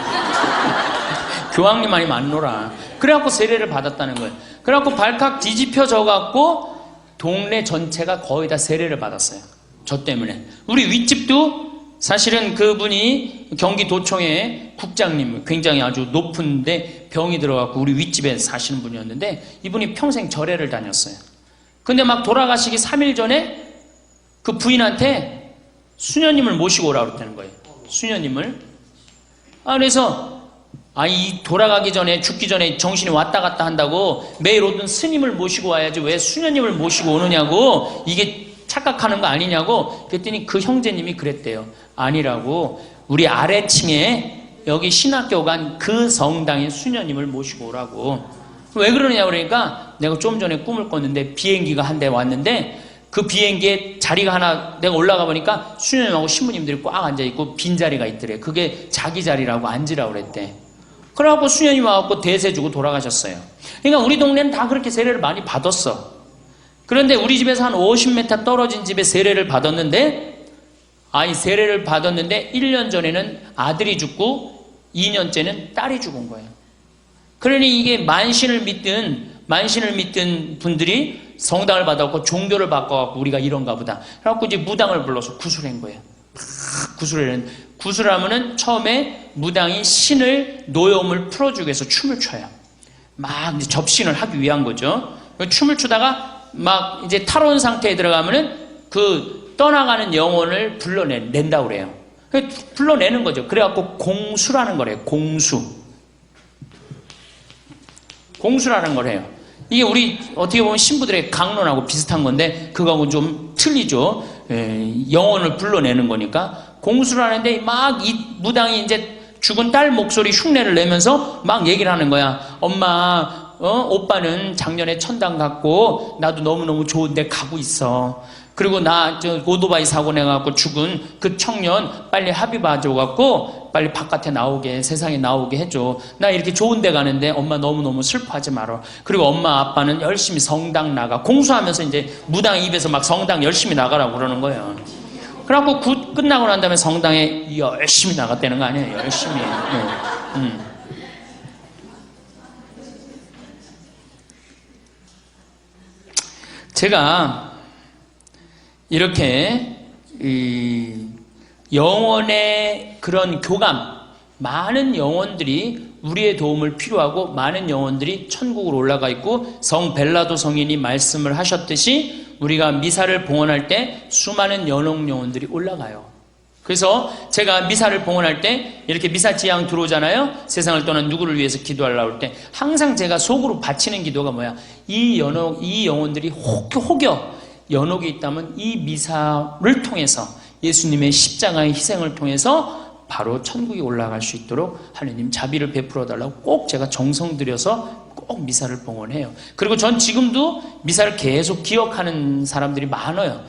교황님 아니면 안 놀아. 그래갖고 세례를 받았다는 거예요. 그래갖고 발칵 뒤집혀져 갖고 동네 전체가 거의 다 세례를 받았어요. 저 때문에. 우리 윗집도 사실은 그분이 경기도청의 국장님, 굉장히 아주 높은데 병이 들어갖고 우리 윗집에 사시는 분이었는데 이분이 평생 절에를 다녔어요. 근데 막 돌아가시기 3일 전에 그 부인한테 수녀님을 모시고 오라고 그랬다는 거예요. 수녀님을. 그래서 이 돌아가기 전에, 죽기 전에 정신이 왔다 갔다 한다고 매일 오던 스님을 모시고 와야지 왜 수녀님을 모시고 오느냐고, 이게 착각하는 거 아니냐고. 그랬더니 그 형제님이 그랬대요. 아니라고, 우리 아래층에 여기 신학교 간 그 성당에 수녀님을 모시고 오라고. 왜 그러느냐 그러니까, 내가 좀 전에 꿈을 꿨는데 비행기가 한 대 왔는데 그 비행기에 자리가 하나, 내가 올라가 보니까 수녀님하고 신부님들이 꽉 앉아있고 빈자리가 있더래. 그게 자기 자리라고 앉으라고 그랬대. 그래갖고 수녀님 와갖고 대세 주고 돌아가셨어요. 그러니까 우리 동네는 다 그렇게 세례를 많이 받았어. 그런데 우리 집에서 한 50m 떨어진 집에 세례를 받았는데, 세례를 받았는데 1년 전에는 아들이 죽고 2년째는 딸이 죽은 거예요. 그러니 이게 만신을 믿든 분들이 성당을 받아갖고 종교를 바꿔갖고 우리가 이런가 보다. 그래갖고 이제 무당을 불러서 구술한 거예요. 구술하면은 처음에 무당이 신을, 노여움을 풀어주기 위해서 춤을 춰요. 막 이제 접신을 하기 위한 거죠. 춤을 추다가 막 이제 탈원 상태에 들어가면은 그 떠나가는 영혼을 불러낸다고 그래요. 불러내는 거죠. 그래갖고 공수라는 거래요. 공수라는 거래요. 이게 우리 어떻게 보면 신부들의 강론하고 비슷한 건데 그거하고 좀 틀리죠. 영혼을 불러내는 거니까. 공수를 하는데 막 이 무당이 이제 죽은 딸 목소리 흉내를 내면서 막 얘기를 하는 거야. 엄마, 오빠는 작년에 천당 갔고 나도 너무너무 좋은 데 가고 있어. 그리고 나 오토바이 사고 내갖고 죽은 그 청년 빨리 합의 봐줘갖고 빨리 바깥에 나오게, 세상에 나오게 해줘. 나 이렇게 좋은 데 가는데 엄마 너무너무 슬퍼하지 마라. 그리고 엄마 아빠는 열심히 성당 나가. 공수하면서 이제 무당 입에서 막 성당 열심히 나가라고 그러는 거예요. 그래갖고 끝나고 난 다음에 성당에 열심히 나갔다는 거 아니에요. 열심히. 제가 이렇게 영혼의 그런 교감, 많은 영혼들이 우리의 도움을 필요하고 많은 영혼들이 천국으로 올라가 있고, 성 벨라도 성인이 말씀을 하셨듯이 우리가 미사를 봉헌할 때 수많은 연옥 영혼들이 올라가요. 그래서 제가 미사를 봉헌할 때 이렇게 미사 지향 들어오잖아요. 세상을 떠난 누구를 위해서 기도하려고 할 때 항상 제가 속으로 바치는 기도가 뭐야? 이 영혼들이 혹여 연옥이 있다면 이 미사를 통해서, 예수님의 십자가의 희생을 통해서 바로 천국에 올라갈 수 있도록 하느님 자비를 베풀어 달라고 꼭 제가 정성 들여서 꼭 미사를 봉헌해요. 그리고 전 지금도 미사를 계속 기억하는 사람들이 많아요.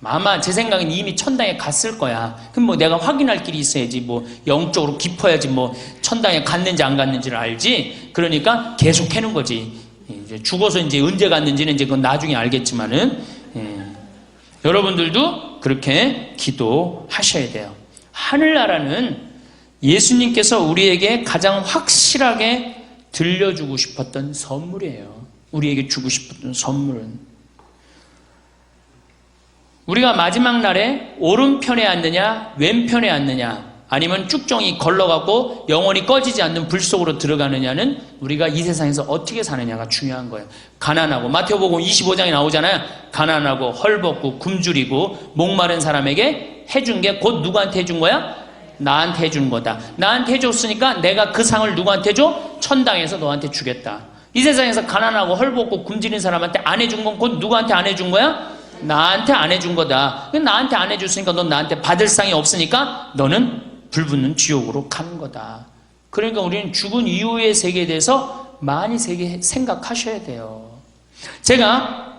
아마 제 생각엔 이미 천당에 갔을 거야. 그럼 뭐 내가 확인할 길이 있어야지, 뭐 영적으로 깊어야지 뭐 천당에 갔는지 안 갔는지를 알지. 그러니까 계속 해는 거지. 이제 죽어서 이제 언제 갔는지는 이제 그건 나중에 알겠지만은, 여러분들도 그렇게 기도하셔야 돼요. 하늘나라는 예수님께서 우리에게 가장 확실하게 들려주고 싶었던 선물이에요. 우리에게 주고 싶었던 선물은, 우리가 마지막 날에 오른편에 앉느냐 왼편에 앉느냐, 아니면 쭉정이 걸러가고 영원히 꺼지지 않는 불 속으로 들어가느냐는 우리가 이 세상에서 어떻게 사느냐가 중요한 거예요. 가난하고, 마태복음 25장에 나오잖아요. 가난하고 헐벗고 굶주리고 목마른 사람에게 해준 게 곧 누구한테 해준 거야? 나한테 해준 거다. 나한테 해줬으니까 내가 그 상을 누구한테 줘? 천당에서 너한테 주겠다. 이 세상에서 가난하고 헐벗고 굶주린 사람한테 안 해준 건 곧 누구한테 안 해준 거야? 나한테 안 해준 거다. 나한테 안 해줬으니까 넌 나한테 받을 상이 없으니까 너는 불붙는 지옥으로 가는 거다. 그러니까 우리는 죽은 이후의 세계에 대해서 많이 생각하셔야 돼요. 제가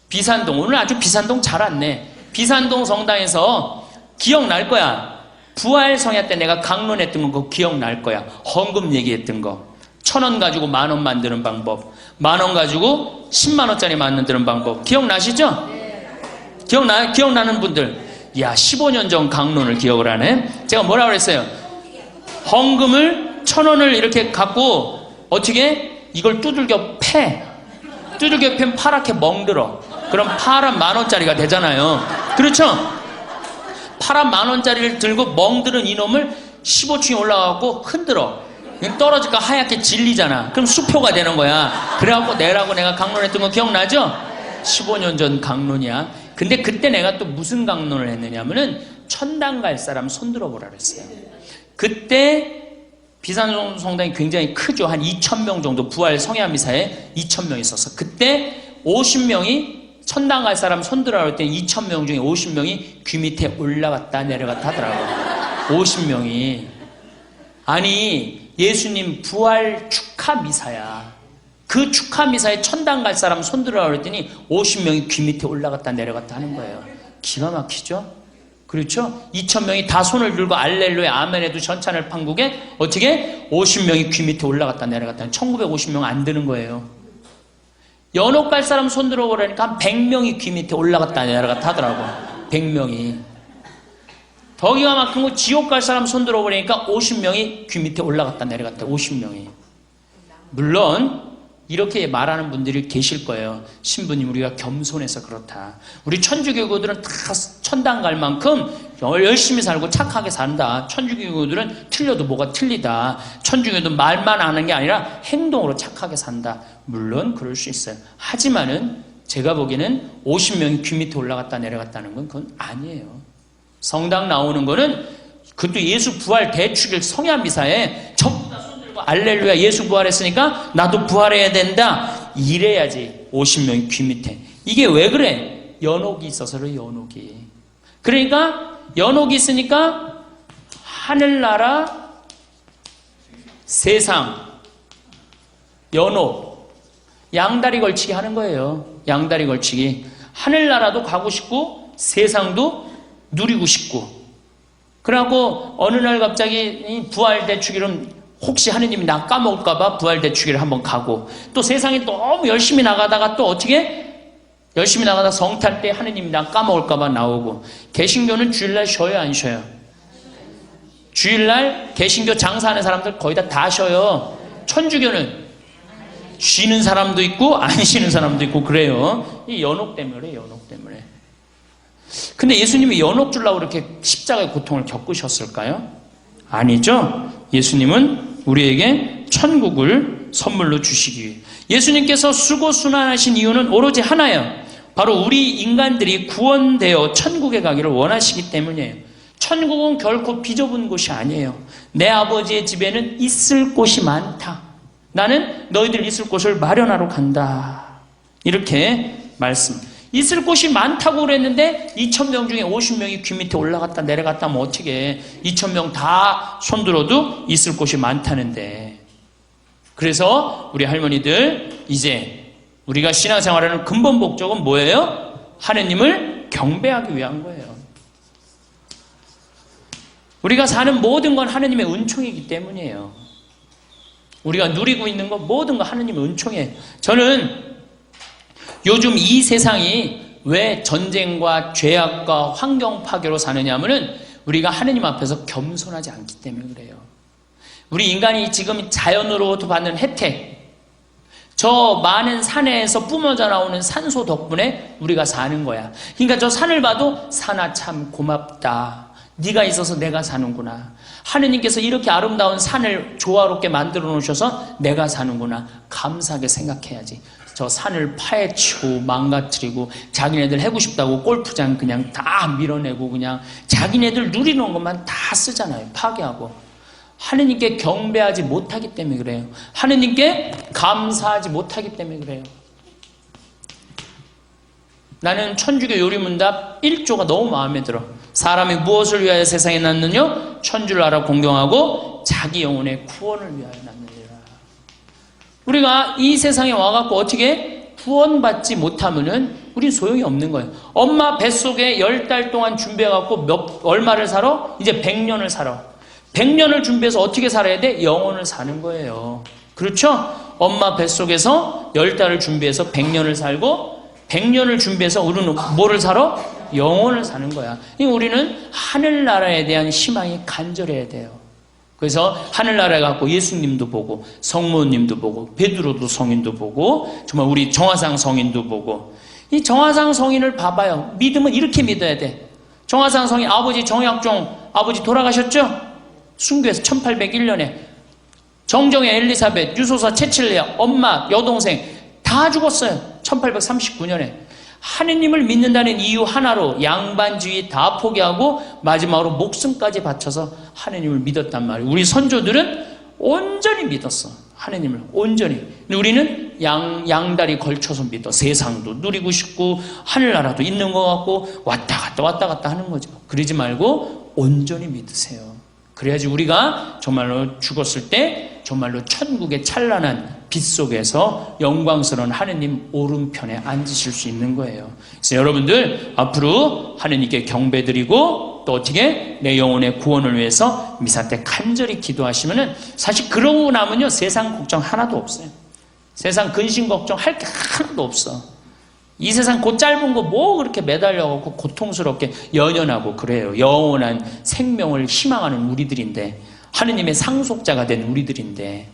비산동, 오늘 아주 비산동 잘 왔네. 비산동 성당에서 기억날 거야. 부활 성야 때 내가 강론했던 거 그거 기억날 거야. 헌금 얘기했던 거. 1,000원 가지고 10,000원 만드는 방법, 10,000원 가지고 100,000원짜리 만드는 방법 기억나시죠? 기억나는 분들, 야, 15년 전 강론을 기억을 하네. 제가 뭐라 그랬어요? 헌금을 1,000원을 이렇게 갖고 어떻게 이걸 두들겨 패면 파랗게 멍들어. 그럼 파란 10,000원짜리가 되잖아요. 그렇죠? 파란 10,000원짜리를 들고 멍드는 이놈을 15층에 올라가고 흔들어. 떨어질까 하얗게 질리잖아. 그럼 수표가 되는 거야. 그래갖고 내라고 내가 강론했던 거 기억나죠? 15년 전 강론이야. 근데 그때 내가 또 무슨 강론을 했느냐면은 천당 갈 사람 손들어 보라 그랬어요. 그때 비산성당이 굉장히 크죠. 한 2,000명 정도 부활 성야미사에 2,000명 있었어. 그때 50명이 천당 갈 사람 손들어 할 때 2,000명 중에 50명이 귀 밑에 올라갔다 내려갔다 하더라고. 50명이. 아니 예수님 부활 축하 미사야. 그 축하 미사에 천당 갈 사람 손들어 그랬더니 50명이 귀 밑에 올라갔다 내려갔다 하는 거예요. 기가 막히죠? 그렇죠? 2,000명이 다 손을 들고 알렐루야 아멘에도 전찬을 판국에 어떻게 50명이 귀 밑에 올라갔다 내려갔다. 1950명 안 되는 거예요. 연옥 갈 사람 손들어 보라니까 한 100명이 귀 밑에 올라갔다 내려갔다 하더라고. 100명이. 더 기가 막힌 거 지옥 갈 사람 손들어 보니까 50명이 귀 밑에 올라갔다 내려갔다. 50명이. 물론 이렇게 말하는 분들이 계실 거예요. 신부님 우리가 겸손해서 그렇다. 우리 천주교구들은 다 천당 갈 만큼 열심히 살고 착하게 산다. 천주교구들은 틀려도 뭐가 틀리다. 천주교도 말만 하는 게 아니라 행동으로 착하게 산다. 물론 그럴 수 있어요. 하지만은 제가 보기에는 50명이 귀 밑에 올라갔다 내려갔다는 건 그건 아니에요. 성당 나오는 거는 그것도 예수 부활 대축일 성야미사에 전부 다 손들고 알렐루야 예수 부활했으니까 나도 부활해야 된다. 이래야지 50명이 귀 밑에. 이게 왜 그래? 연옥이 있어서 그래. 연옥이. 그러니까 연옥이 있으니까 하늘나라 세상 연옥 양다리 걸치기 하는 거예요. 양다리 걸치기. 하늘나라도 가고 싶고 세상도 누리고 싶고. 그래갖고 어느 날 갑자기 부활대축일은 혹시 하느님이 나 까먹을까봐 부활대축일을 한번 가고, 또 세상에 너무 열심히 나가다가 또 어떻게 열심히 나가다 성탄 때 하느님이 나 까먹을까봐 나오고. 개신교는 주일날 쉬어요 안 쉬어요? 주일날 개신교 장사하는 사람들 거의 다 쉬어요. 천주교는 쉬는 사람도 있고 안 쉬는 사람도 있고 그래요. 이 연옥 때문에. 연옥 때문에. 근데 예수님이 연옥 주려고 이렇게 십자가의 고통을 겪으셨을까요? 아니죠. 예수님은 우리에게 천국을 선물로 주시기 위해. 예수님께서 수고순환하신 이유는 오로지 하나예요. 바로 우리 인간들이 구원되어 천국에 가기를 원하시기 때문이에요. 천국은 결코 비좁은 곳이 아니에요. 내 아버지의 집에는 있을 곳이 많다. 나는 너희들 있을 곳을 마련하러 간다. 이렇게 말씀. 있을 곳이 많다고 그랬는데 2,000명 중에 50명이 귀 밑에 올라갔다 내려갔다 하면 어떻게 2,000명 다 손들어도 있을 곳이 많다는데. 그래서 우리 할머니들 이제 우리가 신앙생활하는 근본 목적은 뭐예요? 하느님을 경배하기 위한 거예요. 우리가 사는 모든 건 하느님의 은총이기 때문이에요. 우리가 누리고 있는 건 모든 건 하느님의 은총이에요. 저는 요즘 이 세상이 왜 전쟁과 죄악과 환경 파괴로 사느냐 하면은 우리가 하느님 앞에서 겸손하지 않기 때문에 그래요. 우리 인간이 지금 자연으로부터 받는 혜택, 저 많은 산에서 뿜어져 나오는 산소 덕분에 우리가 사는 거야. 그러니까 저 산을 봐도 산아 참 고맙다. 네가 있어서 내가 사는구나. 하느님께서 이렇게 아름다운 산을 조화롭게 만들어 놓으셔서 내가 사는구나. 감사하게 생각해야지. 저 산을 파헤치고 망가뜨리고 자기네들 해고 싶다고 골프장 그냥 다 밀어내고 그냥 자기네들 누리는 것만 다 쓰잖아요. 파괴하고. 하느님께 경배하지 못하기 때문에 그래요. 하느님께 감사하지 못하기 때문에 그래요. 나는 천주교 요리문답 1조가 너무 마음에 들어. 사람이 무엇을 위하여 세상에 났느냐? 천주를 알아 공경하고 자기 영혼의 구원을 위하여 났느니라. 우리가 이 세상에 와갖고 어떻게 구원받지 못하면은 우린 소용이 없는 거예요. 엄마 뱃속에 10달 동안 준비해갖고 얼마를 살아? 이제 100년을 살아. 100년을 준비해서 어떻게 살아야 돼? 영혼을 사는 거예요. 그렇죠? 엄마 뱃속에서 10달을 준비해서 100년을 살고 100년을 준비해서 우리는 뭐를 살아? 영혼을 사는 거야. 우리는 하늘나라에 대한 희망이 간절해야 돼요. 그래서 하늘나라에 갖고 예수님도 보고 성모님도 보고 베드로도 성인도 보고 정말 우리 정화상 성인도 보고. 이 정화상 성인을 봐봐요. 믿음은 이렇게 믿어야 돼. 정화상 성인 아버지 정약종 아버지 돌아가셨죠? 순교해서 1801년에 정정의 엘리사벳, 유소사 체칠레아, 엄마, 여동생 다 죽었어요. 1839년에. 하느님을 믿는다는 이유 하나로 양반주의 다 포기하고 마지막으로 목숨까지 바쳐서 하느님을 믿었단 말이에요. 우리 선조들은 온전히 믿었어. 하느님을 온전히. 근데 우리는 양다리 걸쳐서 믿어. 세상도 누리고 싶고 하늘나라도 있는 것 같고 왔다 갔다 하는 거죠. 그러지 말고 온전히 믿으세요. 그래야지 우리가 정말로 죽었을 때 정말로 천국의 찬란한 빛 속에서 영광스러운 하느님 오른편에 앉으실 수 있는 거예요. 그래서 여러분들 앞으로 하느님께 경배드리고 또 어떻게 내 영혼의 구원을 위해서 미사 때 간절히 기도하시면은 사실 그러고 나면요 세상 걱정 하나도 없어요. 세상 근심 걱정할 게 하나도 없어. 이 세상 곧 짧은 거 뭐 그렇게 매달려갖고 고통스럽게 연연하고 그래요. 영원한 생명을 희망하는 우리들인데 하느님의 상속자가 된 우리들인데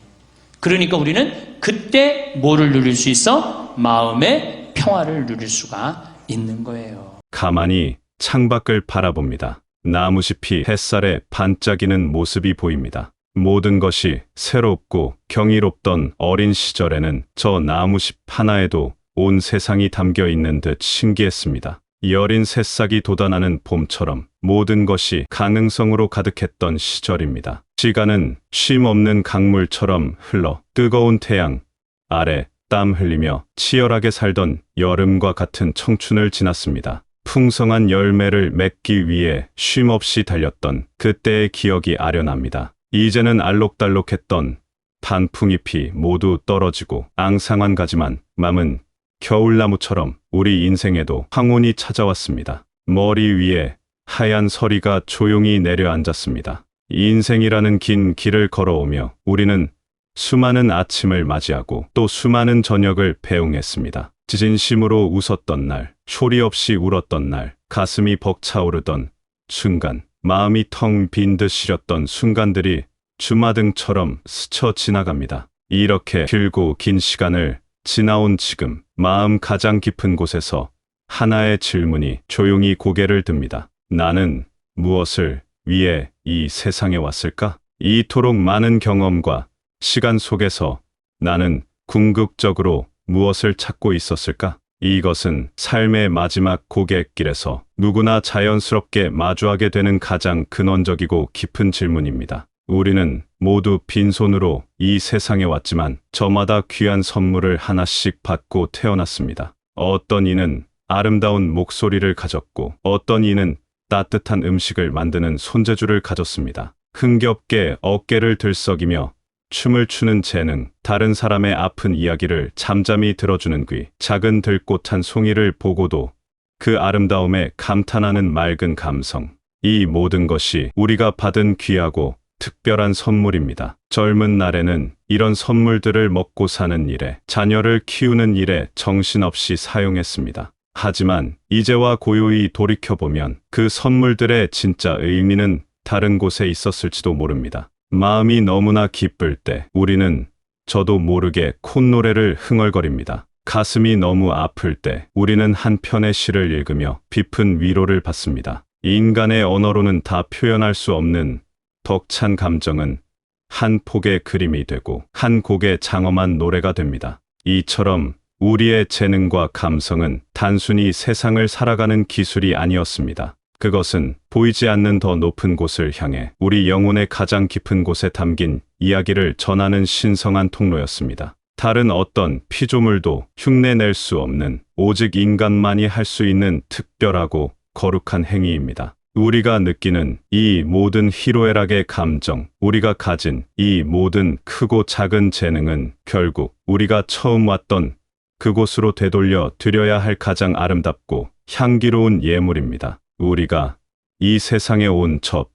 그러니까 우리는 그때 뭐를 누릴 수 있어? 마음의 평화를 누릴 수가 있는 거예요. 가만히 창밖을 바라봅니다. 나무숲이 햇살에 반짝이는 모습이 보입니다. 모든 것이 새롭고 경이롭던 어린 시절에는 저 나무숲 하나에도 온 세상이 담겨 있는 듯 신기했습니다. 여린 새싹이 돋아나는 봄처럼 모든 것이 가능성으로 가득했던 시절입니다. 시간은 쉼 없는 강물처럼 흘러 뜨거운 태양 아래 땀 흘리며 치열하게 살던 여름과 같은 청춘을 지났습니다. 풍성한 열매를 맺기 위해 쉼 없이 달렸던 그때의 기억이 아련합니다. 이제는 알록달록했던 단풍잎이 모두 떨어지고 앙상한 가지만 맘은 겨울나무처럼 우리 인생에도 황혼이 찾아왔습니다. 머리 위에 하얀 서리가 조용히 내려앉았습니다. 인생이라는 긴 길을 걸어오며 우리는 수많은 아침을 맞이하고 또 수많은 저녁을 배웅했습니다. 진심으로 웃었던 날, 소리 없이 울었던 날, 가슴이 벅차오르던 순간, 마음이 텅 빈 듯 시렸던 순간들이 주마등처럼 스쳐 지나갑니다. 이렇게 길고 긴 시간을 지나온 지금 마음 가장 깊은 곳에서 하나의 질문이 조용히 고개를 듭니다. 나는 무엇을 위해 이 세상에 왔을까? 이토록 많은 경험과 시간 속에서 나는 궁극적으로 무엇을 찾고 있었을까? 이것은 삶의 마지막 고갯길에서 누구나 자연스럽게 마주하게 되는 가장 근원적이고 깊은 질문입니다. 우리는 모두 빈손으로 이 세상에 왔지만 저마다 귀한 선물을 하나씩 받고 태어났습니다. 어떤 이는 아름다운 목소리를 가졌고 어떤 이는 따뜻한 음식을 만드는 손재주를 가졌습니다. 흥겹게 어깨를 들썩이며 춤을 추는 재능, 다른 사람의 아픈 이야기를 잠잠히 들어주는 귀, 작은 들꽃 한 송이를 보고도 그 아름다움에 감탄하는 맑은 감성. 이 모든 것이 우리가 받은 귀하고 특별한 선물입니다. 젊은 날에는 이런 선물들을 먹고 사는 일에, 자녀를 키우는 일에 정신없이 사용했습니다. 하지만 이제와 고요히 돌이켜보면 그 선물들의 진짜 의미는 다른 곳에 있었을지도 모릅니다. 마음이 너무나 기쁠 때 우리는 저도 모르게 콧노래를 흥얼거립니다. 가슴이 너무 아플 때 우리는 한 편의 시를 읽으며 깊은 위로를 받습니다. 인간의 언어로는 다 표현할 수 없는 벅찬 감정은 한 폭의 그림이 되고 한 곡의 장엄한 노래가 됩니다. 이처럼 우리의 재능과 감성은 단순히 세상을 살아가는 기술이 아니었습니다. 그것은 보이지 않는 더 높은 곳을 향해 우리 영혼의 가장 깊은 곳에 담긴 이야기를 전하는 신성한 통로였습니다. 다른 어떤 피조물도 흉내낼 수 없는 오직 인간만이 할 수 있는 특별하고 거룩한 행위입니다. 우리가 느끼는 이 모든 희로애락의 감정, 우리가 가진 이 모든 크고 작은 재능은 결국 우리가 처음 왔던 그곳으로 되돌려 드려야 할 가장 아름답고 향기로운 예물입니다. 우리가 이 세상에 온 첫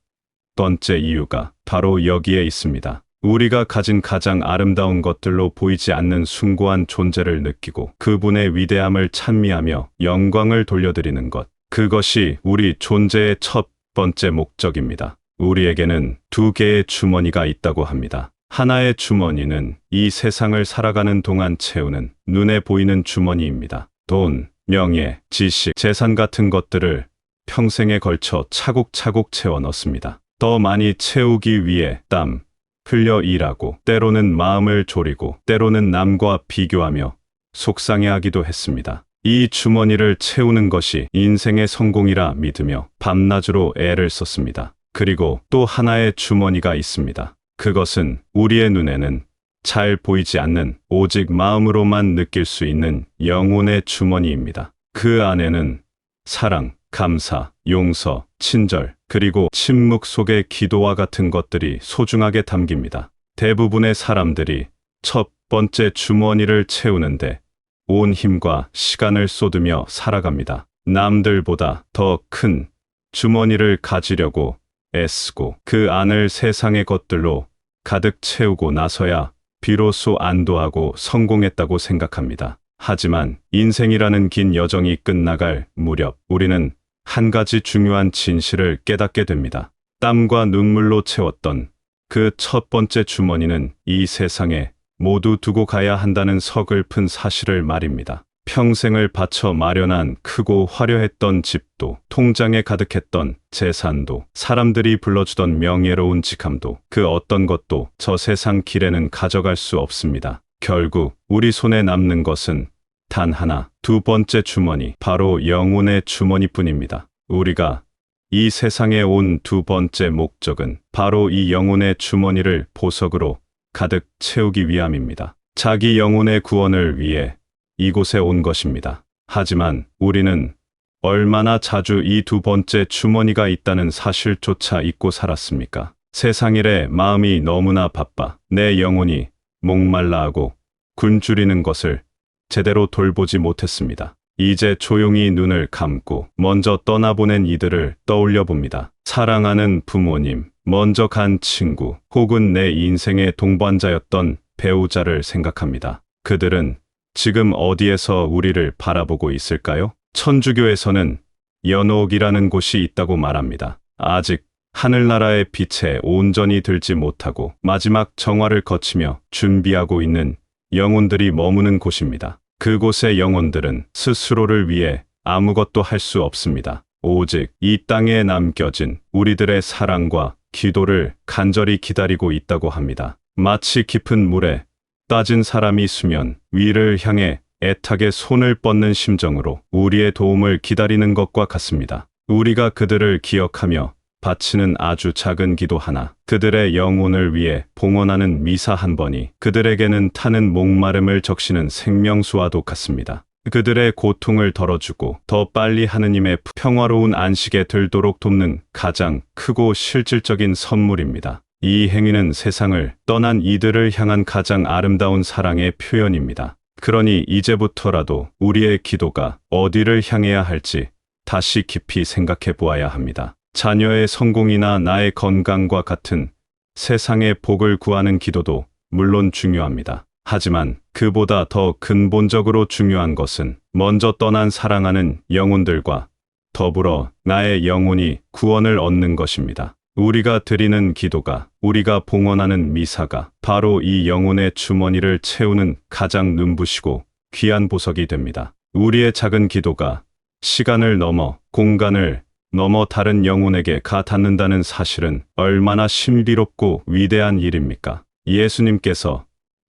번째 이유가 바로 여기에 있습니다. 우리가 가진 가장 아름다운 것들로 보이지 않는 숭고한 존재를 느끼고 그분의 위대함을 찬미하며 영광을 돌려드리는 것. 그것이 우리 존재의 첫 번째 목적입니다. 우리에게는 두 개의 주머니가 있다고 합니다. 하나의 주머니는 이 세상을 살아가는 동안 채우는 눈에 보이는 주머니입니다. 돈, 명예, 지식, 재산 같은 것들을 평생에 걸쳐 차곡차곡 채워 넣습니다. 더 많이 채우기 위해 땀, 흘려 일하고 때로는 마음을 졸이고 때로는 남과 비교하며 속상해하기도 했습니다. 이 주머니를 채우는 것이 인생의 성공이라 믿으며 밤낮으로 애를 썼습니다. 그리고 또 하나의 주머니가 있습니다. 그것은 우리의 눈에는 잘 보이지 않는 오직 마음으로만 느낄 수 있는 영혼의 주머니입니다. 그 안에는 사랑, 감사, 용서, 친절, 그리고 침묵 속의 기도와 같은 것들이 소중하게 담깁니다. 대부분의 사람들이 첫 번째 주머니를 채우는데 온 힘과 시간을 쏟으며 살아갑니다. 남들보다 더 큰 주머니를 가지려고 애쓰고 그 안을 세상의 것들로 가득 채우고 나서야 비로소 안도하고 성공했다고 생각합니다. 하지만 인생이라는 긴 여정이 끝나갈 무렵 우리는 한 가지 중요한 진실을 깨닫게 됩니다. 땀과 눈물로 채웠던 그 첫 번째 주머니는 이 세상에 모두 두고 가야 한다는 서글픈 사실을 말입니다. 평생을 바쳐 마련한 크고 화려했던 집도, 통장에 가득했던 재산도, 사람들이 불러주던 명예로운 직함도, 그 어떤 것도 저 세상 길에는 가져갈 수 없습니다. 결국 우리 손에 남는 것은 단 하나, 두 번째 주머니, 바로 영혼의 주머니뿐입니다. 우리가 이 세상에 온 두 번째 목적은 바로 이 영혼의 주머니를 보석으로 가득 채우기 위함입니다. 자기 영혼의 구원을 위해 이곳에 온 것입니다. 하지만 우리는 얼마나 자주 이 두 번째 주머니가 있다는 사실조차 잊고 살았습니까? 세상 일에 마음이 너무나 바빠 내 영혼이 목말라하고 굶주리는 것을 제대로 돌보지 못했습니다. 이제 조용히 눈을 감고 먼저 떠나보낸 이들을 떠올려 봅니다. 사랑하는 부모님, 먼저 간 친구, 혹은 내 인생의 동반자였던 배우자를 생각합니다. 그들은 지금 어디에서 우리를 바라보고 있을까요? 천주교에서는 연옥이라는 곳이 있다고 말합니다. 아직 하늘나라의 빛에 온전히 들지 못하고 마지막 정화를 거치며 준비하고 있는 영혼들이 머무는 곳입니다. 그곳의 영혼들은 스스로를 위해 아무것도 할 수 없습니다. 오직 이 땅에 남겨진 우리들의 사랑과 기도를 간절히 기다리고 있다고 합니다. 마치 깊은 물에 빠진 사람이 수면 위를 향해 애타게 손을 뻗는 심정으로 우리의 도움을 기다리는 것과 같습니다. 우리가 그들을 기억하며 바치는 아주 작은 기도 하나, 그들의 영혼을 위해 봉헌하는 미사 한 번이 그들에게는 타는 목마름을 적시는 생명수와도 같습니다. 그들의 고통을 덜어주고 더 빨리 하느님의 평화로운 안식에 들도록 돕는 가장 크고 실질적인 선물입니다. 이 행위는 세상을 떠난 이들을 향한 가장 아름다운 사랑의 표현입니다. 그러니 이제부터라도 우리의 기도가 어디를 향해야 할지 다시 깊이 생각해 보아야 합니다. 자녀의 성공이나 나의 건강과 같은 세상의 복을 구하는 기도도 물론 중요합니다. 하지만 그보다 더 근본적으로 중요한 것은 먼저 떠난 사랑하는 영혼들과 더불어 나의 영혼이 구원을 얻는 것입니다. 우리가 드리는 기도가, 우리가 봉헌하는 미사가 바로 이 영혼의 주머니를 채우는 가장 눈부시고 귀한 보석이 됩니다. 우리의 작은 기도가 시간을 넘어 공간을 넘어 다른 영혼에게 가 닿는다는 사실은 얼마나 신비롭고 위대한 일입니까? 예수님께서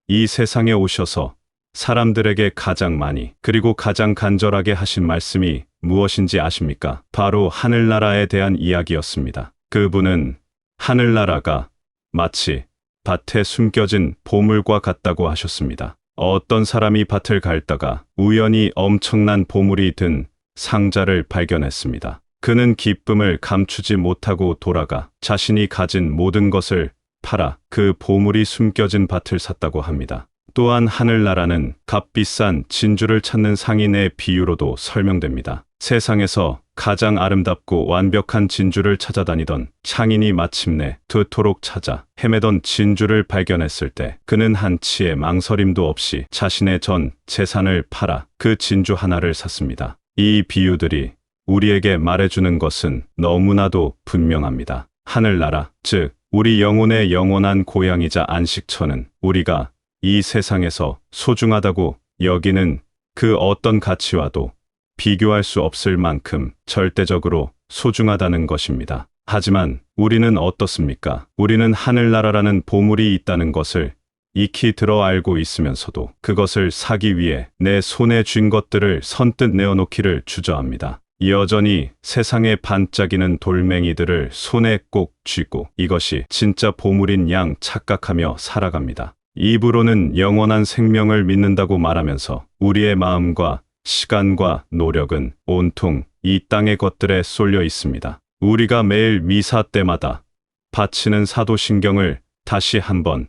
이 세상에 오셔서 사람들에게 가장 많이 그리고 가장 간절하게 하신 말씀이 무엇인지 아십니까? 바로 하늘나라에 대한 이야기였습니다. 그분은 하늘나라가 마치 밭에 숨겨진 보물과 같다고 하셨습니다. 어떤 사람이 밭을 갈다가 우연히 엄청난 보물이 든 상자를 발견했습니다. 그는 기쁨을 감추지 못하고 돌아가 자신이 가진 모든 것을 팔아 그 보물이 숨겨진 밭을 샀다고 합니다. 또한 하늘나라는 값비싼 진주를 찾는 상인의 비유로도 설명됩니다. 세상에서 가장 아름답고 완벽한 진주를 찾아다니던 상인이 마침내 그토록 찾아 헤매던 진주를 발견했을 때 그는 한치의 망설임도 없이 자신의 전 재산을 팔아 그 진주 하나를 샀습니다. 이 비유들이 우리에게 말해주는 것은 너무나도 분명합니다. 하늘나라, 즉 우리 영혼의 영원한 고향이자 안식처는 우리가 이 세상에서 소중하다고 여기는 그 어떤 가치와도 비교할 수 없을 만큼 절대적으로 소중하다는 것입니다. 하지만 우리는 어떻습니까? 우리는 하늘나라라는 보물이 있다는 것을 익히 들어 알고 있으면서도 그것을 사기 위해 내 손에 쥔 것들을 선뜻 내어놓기를 주저합니다. 여전히 세상에 반짝이는 돌멩이들을 손에 꼭 쥐고 이것이 진짜 보물인 양 착각하며 살아갑니다. 입으로는 영원한 생명을 믿는다고 말하면서 우리의 마음과 시간과 노력은 온통 이 땅의 것들에 쏠려 있습니다. 우리가 매일 미사 때마다 바치는 사도신경을 다시 한번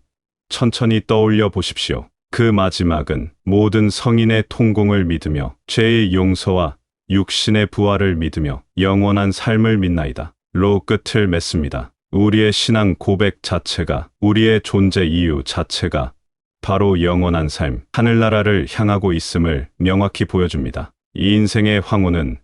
천천히 떠올려 보십시오. 그 마지막은 모든 성인의 통공을 믿으며 죄의 용서와 육신의 부활을 믿으며 영원한 삶을 믿나이다. 로 끝을 맺습니다. 우리의 신앙 고백 자체가, 우리의 존재 이유 자체가 바로 영원한 삶, 하늘나라를 향하고 있음을 명확히 보여줍니다. 이 인생의 황혼은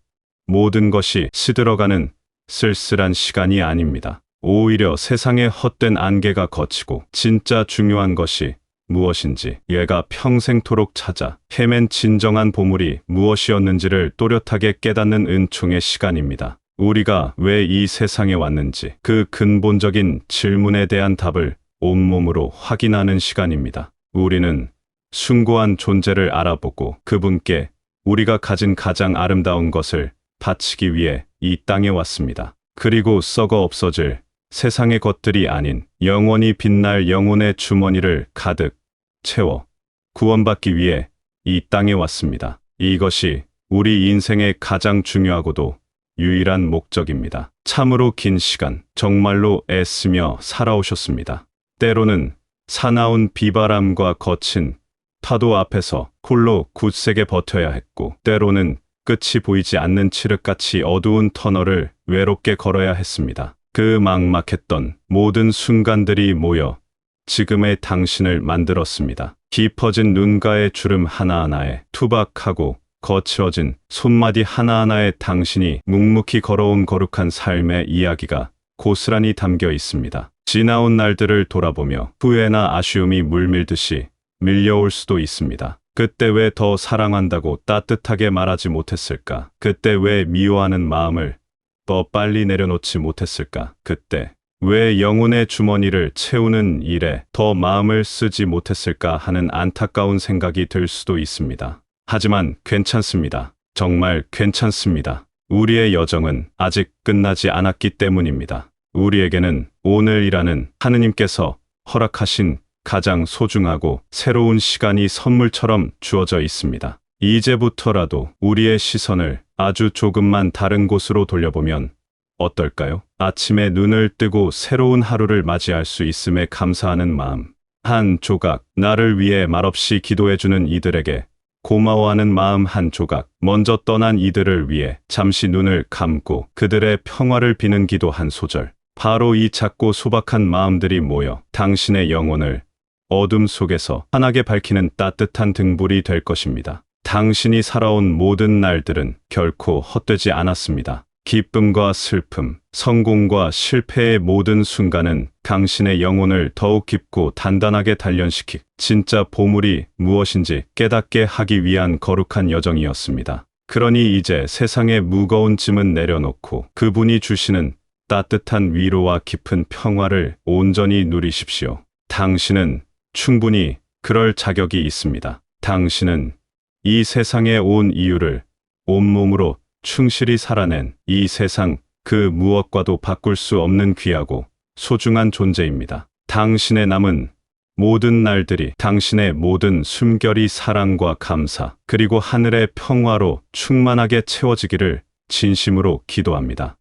모든 것이 시들어가는 쓸쓸한 시간이 아닙니다. 오히려 세상의 헛된 안개가 걷히고 진짜 중요한 것이 무엇인지, 얘가 평생토록 찾아 헤맨 진정한 보물이 무엇이었는지를 또렷하게 깨닫는 은총의 시간입니다. 우리가 왜 이 세상에 왔는지 그 근본적인 질문에 대한 답을 온몸으로 확인하는 시간입니다. 우리는 숭고한 존재를 알아보고 그분께 우리가 가진 가장 아름다운 것을 바치기 위해 이 땅에 왔습니다. 그리고 썩어 없어질 세상의 것들이 아닌 영원히 빛날 영혼의 주머니를 가득 채워 구원받기 위해 이 땅에 왔습니다. 이것이 우리 인생의 가장 중요하고도 유일한 목적입니다. 참으로 긴 시간 정말로 애쓰며 살아오셨습니다. 때로는 사나운 비바람과 거친 파도 앞에서 홀로 굳세게 버텨야 했고, 때로는 끝이 보이지 않는 칠흑같이 어두운 터널을 외롭게 걸어야 했습니다. 그 막막했던 모든 순간들이 모여 지금의 당신을 만들었습니다. 깊어진 눈가의 주름 하나하나에 투박하고 거칠어진 손마디 하나하나에 당신이 묵묵히 걸어온 거룩한 삶의 이야기가 고스란히 담겨 있습니다. 지나온 날들을 돌아보며 후회나 아쉬움이 물밀듯이 밀려올 수도 있습니다. 그때 왜 더 사랑한다고 따뜻하게 말하지 못했을까? 그때 왜 미워하는 마음을 더 빨리 내려놓지 못했을까? 그때 왜 영혼의 주머니를 채우는 일에 더 마음을 쓰지 못했을까 하는 안타까운 생각이 들 수도 있습니다. 하지만 괜찮습니다. 정말 괜찮습니다. 우리의 여정은 아직 끝나지 않았기 때문입니다. 우리에게는 오늘이라는 하느님께서 허락하신 가장 소중하고 새로운 시간이 선물처럼 주어져 있습니다. 이제부터라도 우리의 시선을 아주 조금만 다른 곳으로 돌려보면 어떨까요? 아침에 눈을 뜨고 새로운 하루를 맞이할 수 있음에 감사하는 마음. 한 조각, 나를 위해 말없이 기도해주는 이들에게 고마워하는 마음 한 조각, 먼저 떠난 이들을 위해 잠시 눈을 감고 그들의 평화를 비는 기도 한 소절. 바로 이 작고 소박한 마음들이 모여 당신의 영혼을 어둠 속에서 환하게 밝히는 따뜻한 등불이 될 것입니다. 당신이 살아온 모든 날들은 결코 헛되지 않았습니다. 기쁨과 슬픔, 성공과 실패의 모든 순간은 당신의 영혼을 더욱 깊고 단단하게 단련시키 진짜 보물이 무엇인지 깨닫게 하기 위한 거룩한 여정이었습니다. 그러니 이제 세상의 무거운 짐은 내려놓고 그분이 주시는 따뜻한 위로와 깊은 평화를 온전히 누리십시오. 당신은 충분히 그럴 자격이 있습니다. 당신은 이 세상에 온 이유를 온몸으로 충실히 살아낸 이 세상 그 무엇과도 바꿀 수 없는 귀하고 소중한 존재입니다. 당신의 남은 모든 날들이 당신의 모든 숨결이 사랑과 감사 그리고 하늘의 평화로 충만하게 채워지기를 진심으로 기도합니다.